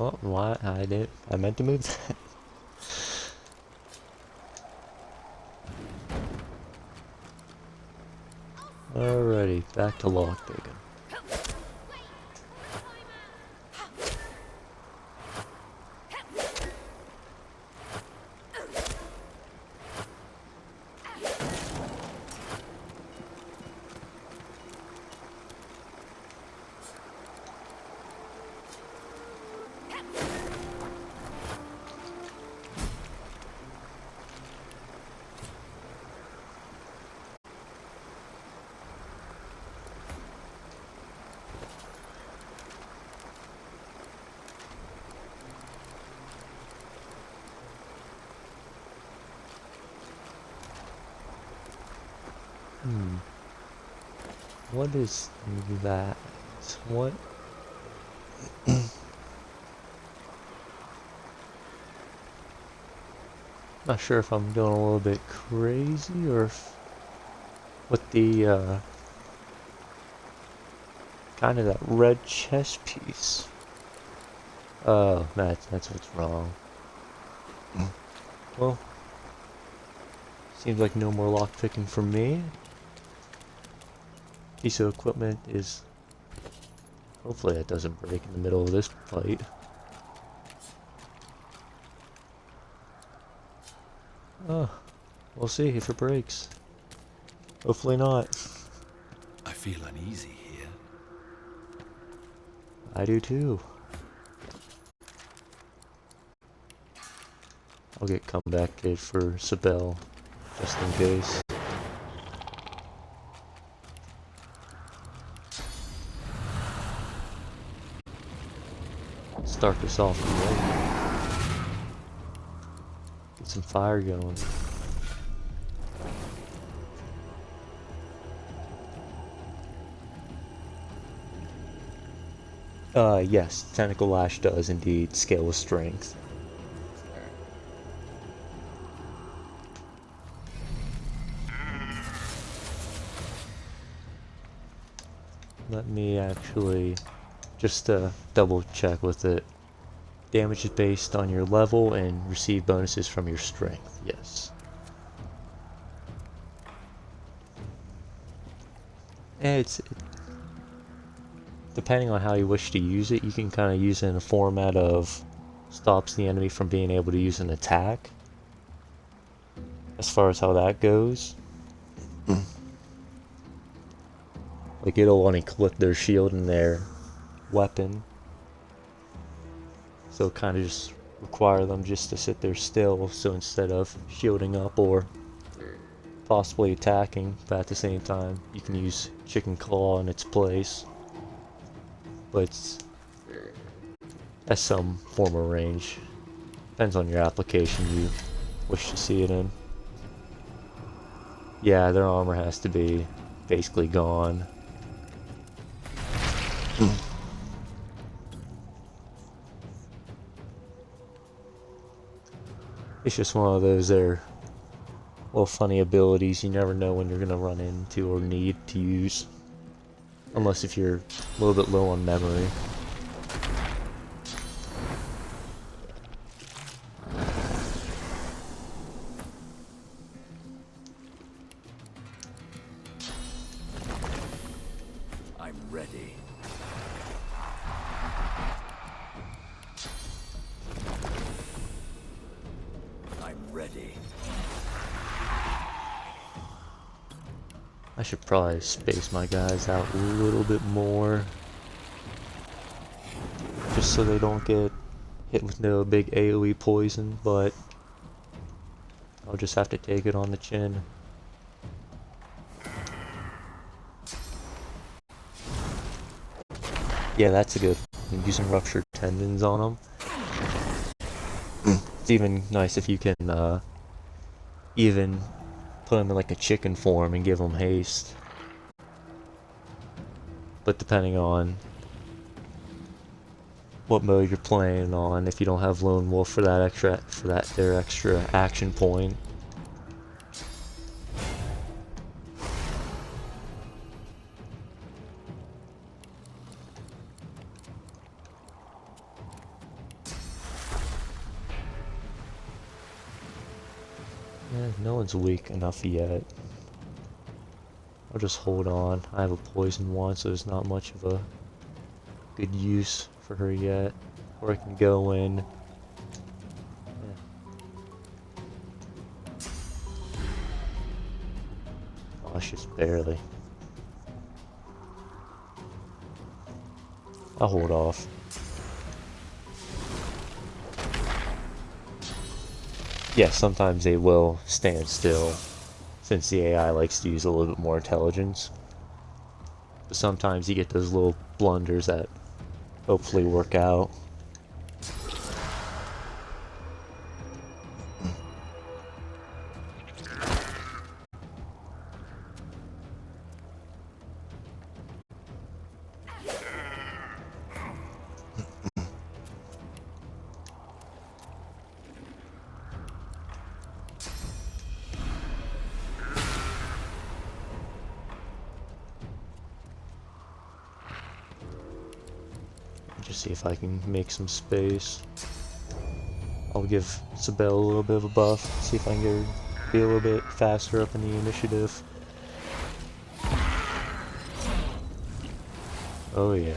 Oh, why? I meant to move that. Alrighty, back to lockpicking. What is that? What? Not sure if I'm going a little bit crazy or if with the kind of that red chest piece. Oh, that's what's wrong. Well, seems like no more lockpicking for me. Piece of equipment is... Hopefully that doesn't break in the middle of this fight. Oh, we'll see if it breaks. Hopefully not. I feel uneasy here. I do too. I'll get comeback kit for Sabelle, just in case. Start this off right. Get some fire going. Yes, Tentacle Lash does indeed scale with strength. Let me actually just double check with it. Damage is based on your level and receive bonuses from your strength. Yes. And depending on how you wish to use it, you can kind of use it in a format of stops the enemy from being able to use an attack. As far as how that goes. Like it'll only clip their shield and their weapon. So kind of just require them just to sit there still. So instead of shielding up or possibly attacking, but at the same time, you can use Chicken Claw in its place. But it's at some form of range. Depends on your application you wish to see it in. Yeah, their armor has to be basically gone. It's just one of those there little funny abilities you never know when you're gonna run into or need to use. Unless if you're a little bit low on memory. I'm ready. I'm ready. I should probably space my guys out a little bit more. Just so they don't get hit with no big AoE poison, but I'll just have to take it on the chin. Yeah, that's a good one. Using ruptured tendons on them. It's even nice if you can even put them in like a chicken form and give them haste. But depending on what mode you're playing on, if you don't have Lone Wolf for that their extra action point. No one's weak enough yet. I'll just hold on. I have a poison one, so there's not much of a good use for her yet. Or I can go in. Oh, it's just barely. I'll hold off. Yeah, sometimes they will stand still, since the AI likes to use a little bit more intelligence. But sometimes you get those little blunders that hopefully work out. Just see if I can make some space. I'll give Sabelle a little bit of a buff, see if I can get her be a little bit faster up in the initiative. Oh yeah.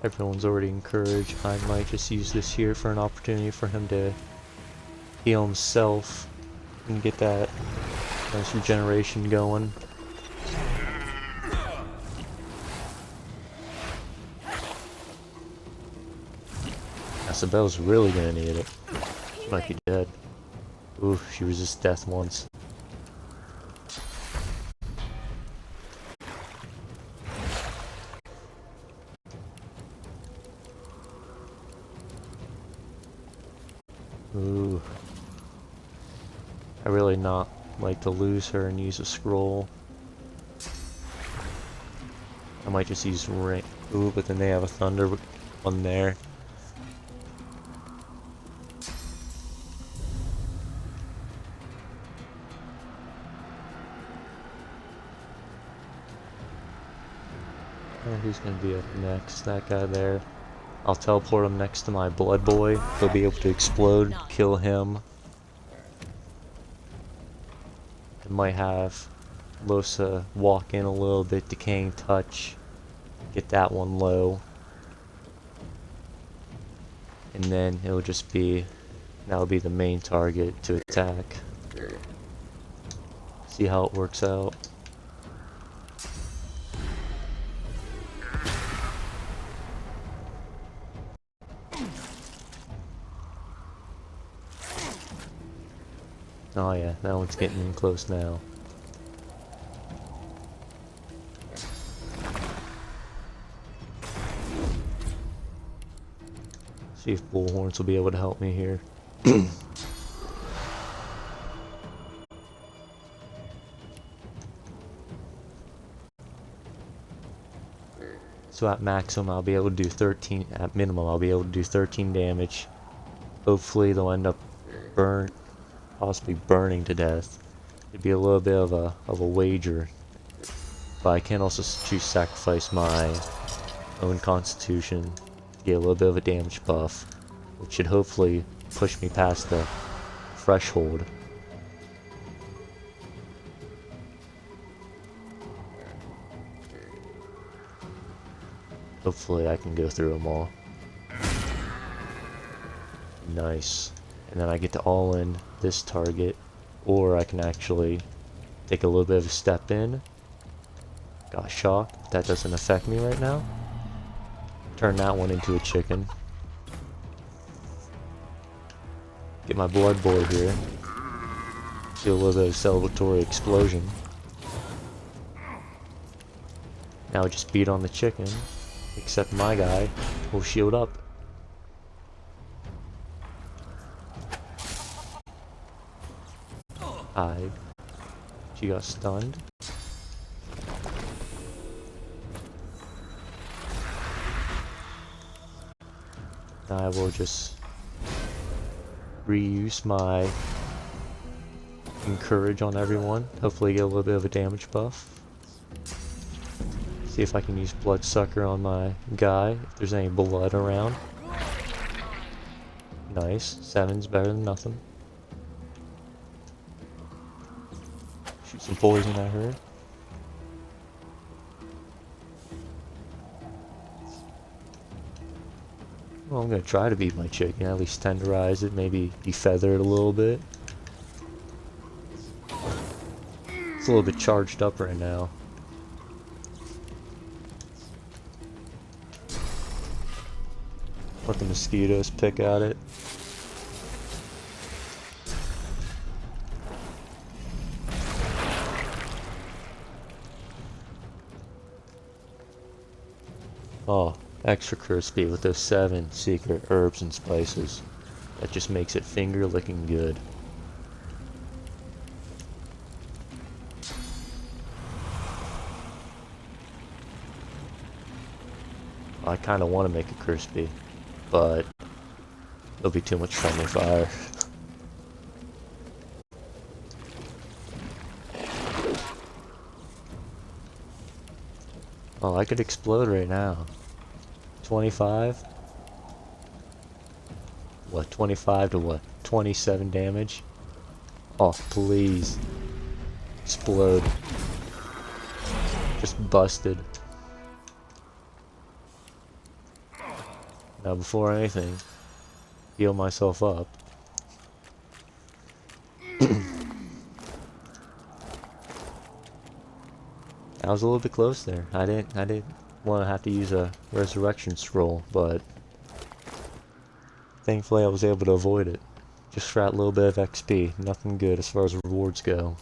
Everyone's already encouraged. I might just use this here for an opportunity for him to heal himself and get that nice regeneration going. Sabelle's really gonna need it. She might be dead. Ooh, she resists death once. Ooh. I really not like to lose her and use a scroll. I might just use rain. Ooh, but then they have a thunder one there. Who's gonna be up next? That guy there. I'll teleport him next to my blood boy. He'll be able to explode, kill him. I might have Losa walk in a little bit, decaying touch. Get that one low. And then it'll just be, that'll be the main target to attack. See how it works out. Oh yeah, that one's getting in close now. See if bullhorns will be able to help me here. So at maximum I'll be able to do 13, at minimum I'll be able to do 13 damage. Hopefully they'll end up possibly burning to death. It'd be a little bit of a wager. But I can also choose to sacrifice my own constitution to get a little bit of a damage buff, which should hopefully push me past the threshold. Hopefully I can go through them all. Nice. And then I get to all in this target, or I can actually take a little bit of a step in. Got shocked, but that doesn't affect me right now. Turn that one into a chicken. Get my blood boy here. Do a little bit of celebratory explosion. Now I just beat on the chicken, except my guy will shield up. Hide. She got stunned. I will just reuse my encourage on everyone. Hopefully get a little bit of a damage buff. See if I can use Bloodsucker on my guy, if there's any blood around. Nice. 7's better than nothing. Shoot some poison at her. Well, I'm gonna try to beat my chicken, at least tenderize it, maybe defeather it a little bit. It's a little bit charged up right now. Let the mosquitoes pick at it. Oh, extra crispy with those 7 secret herbs and spices. That just makes it finger licking good. I kind of want to make it crispy, but it'll be too much friendly fire. Oh, I could explode right now. 25? What, 25 to what? 27 damage? Oh, please. Explode. Just busted. Now before anything, heal myself up. I was a little bit close there. I didn't want to have to use a resurrection scroll, but thankfully I was able to avoid it. Just for that little bit of XP. Nothing good as far as rewards go.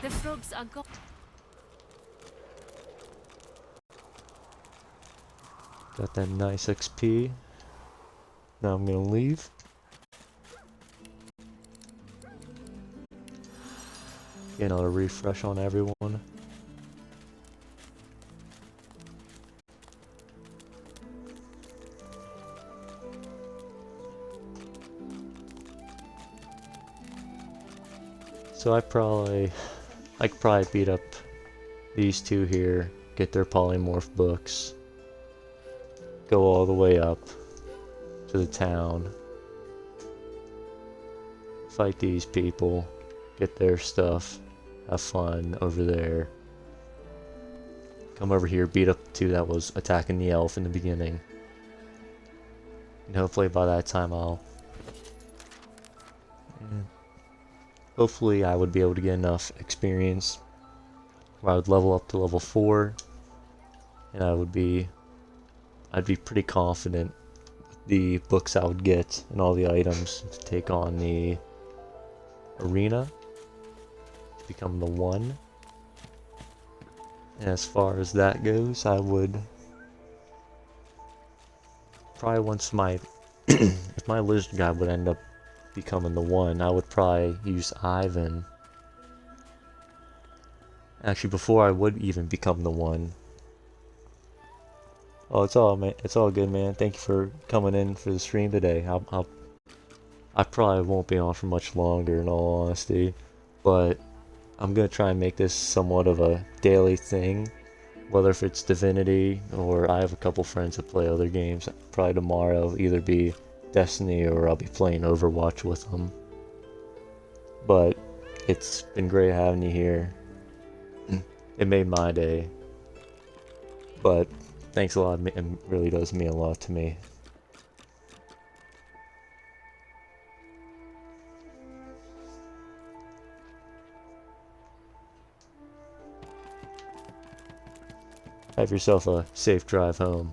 The frogs are gone. Got that nice XP. Now I'm gonna leave. Get another refresh on everyone. So I could probably beat up these two here, get their polymorph books, go all the way up to the town, fight these people, get their stuff, have fun over there, come over here, beat up the two that was attacking the elf in the beginning, and hopefully by that time hopefully I would be able to get enough experience where I would level up to level 4, and I'd be pretty confident with the books I would get and all the items to take on the arena, to become the 1. And as far as that goes, I would probably once my if my lizard guy would end up becoming the 1, I would probably use Ivan. Actually, before I would even become the 1. Oh, it's all good, man. Thank you for coming in for the stream today. I probably won't be on for much longer, in all honesty, but I'm gonna try and make this somewhat of a daily thing. Whether if it's Divinity, or I have a couple friends that play other games. Probably tomorrow it'll either be Destiny or I'll be playing Overwatch with them. But it's been great having you here. It made my day. But thanks a lot. It really does mean a lot to me. Have yourself a safe drive home.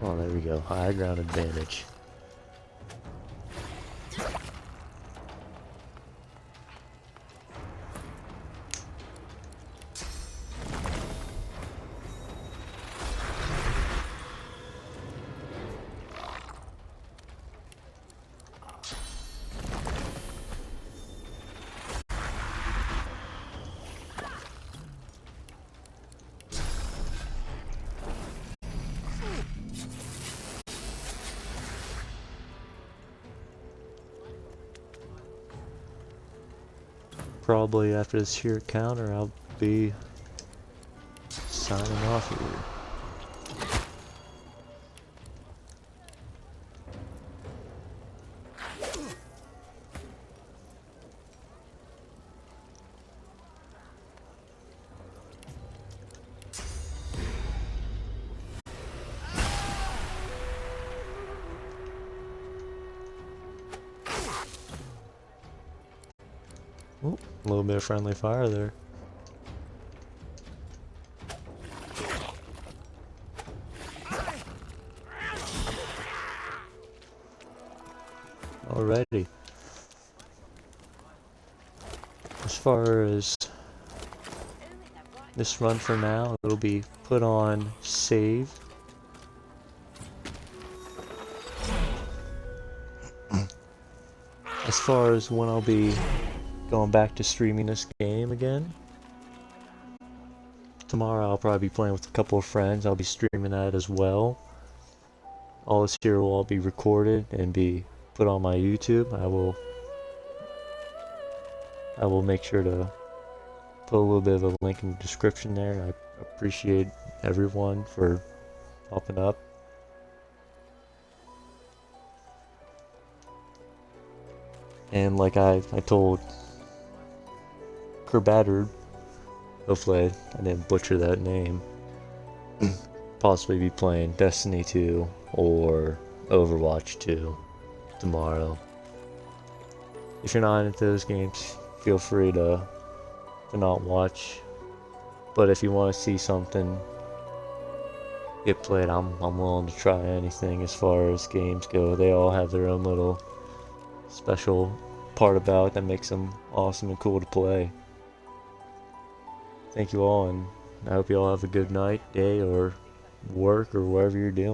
Oh, there we go. High ground advantage. Probably after this here counter, I'll be signing off here. Ooh, a little bit of friendly fire there. Alrighty. As far as this run for now, it'll be put on save. As far as when I'll be going back to streaming this game again, tomorrow I'll probably be playing with a couple of friends. I'll be streaming that as well. All this here will all be recorded and be put on my YouTube. I will make sure to put a little bit of a link in the description there. I appreciate everyone for helping up. And like I told Kerbattered, hopefully I didn't butcher that name, possibly be playing Destiny 2 or Overwatch 2 tomorrow. If you're not into those games, feel free to not watch. But if you want to see something get played, I'm willing to try anything as far as games go. They all have their own little special part about it that makes them awesome and cool to play. Thank you all, and I hope you all have a good night, day, or work, or wherever you're doing.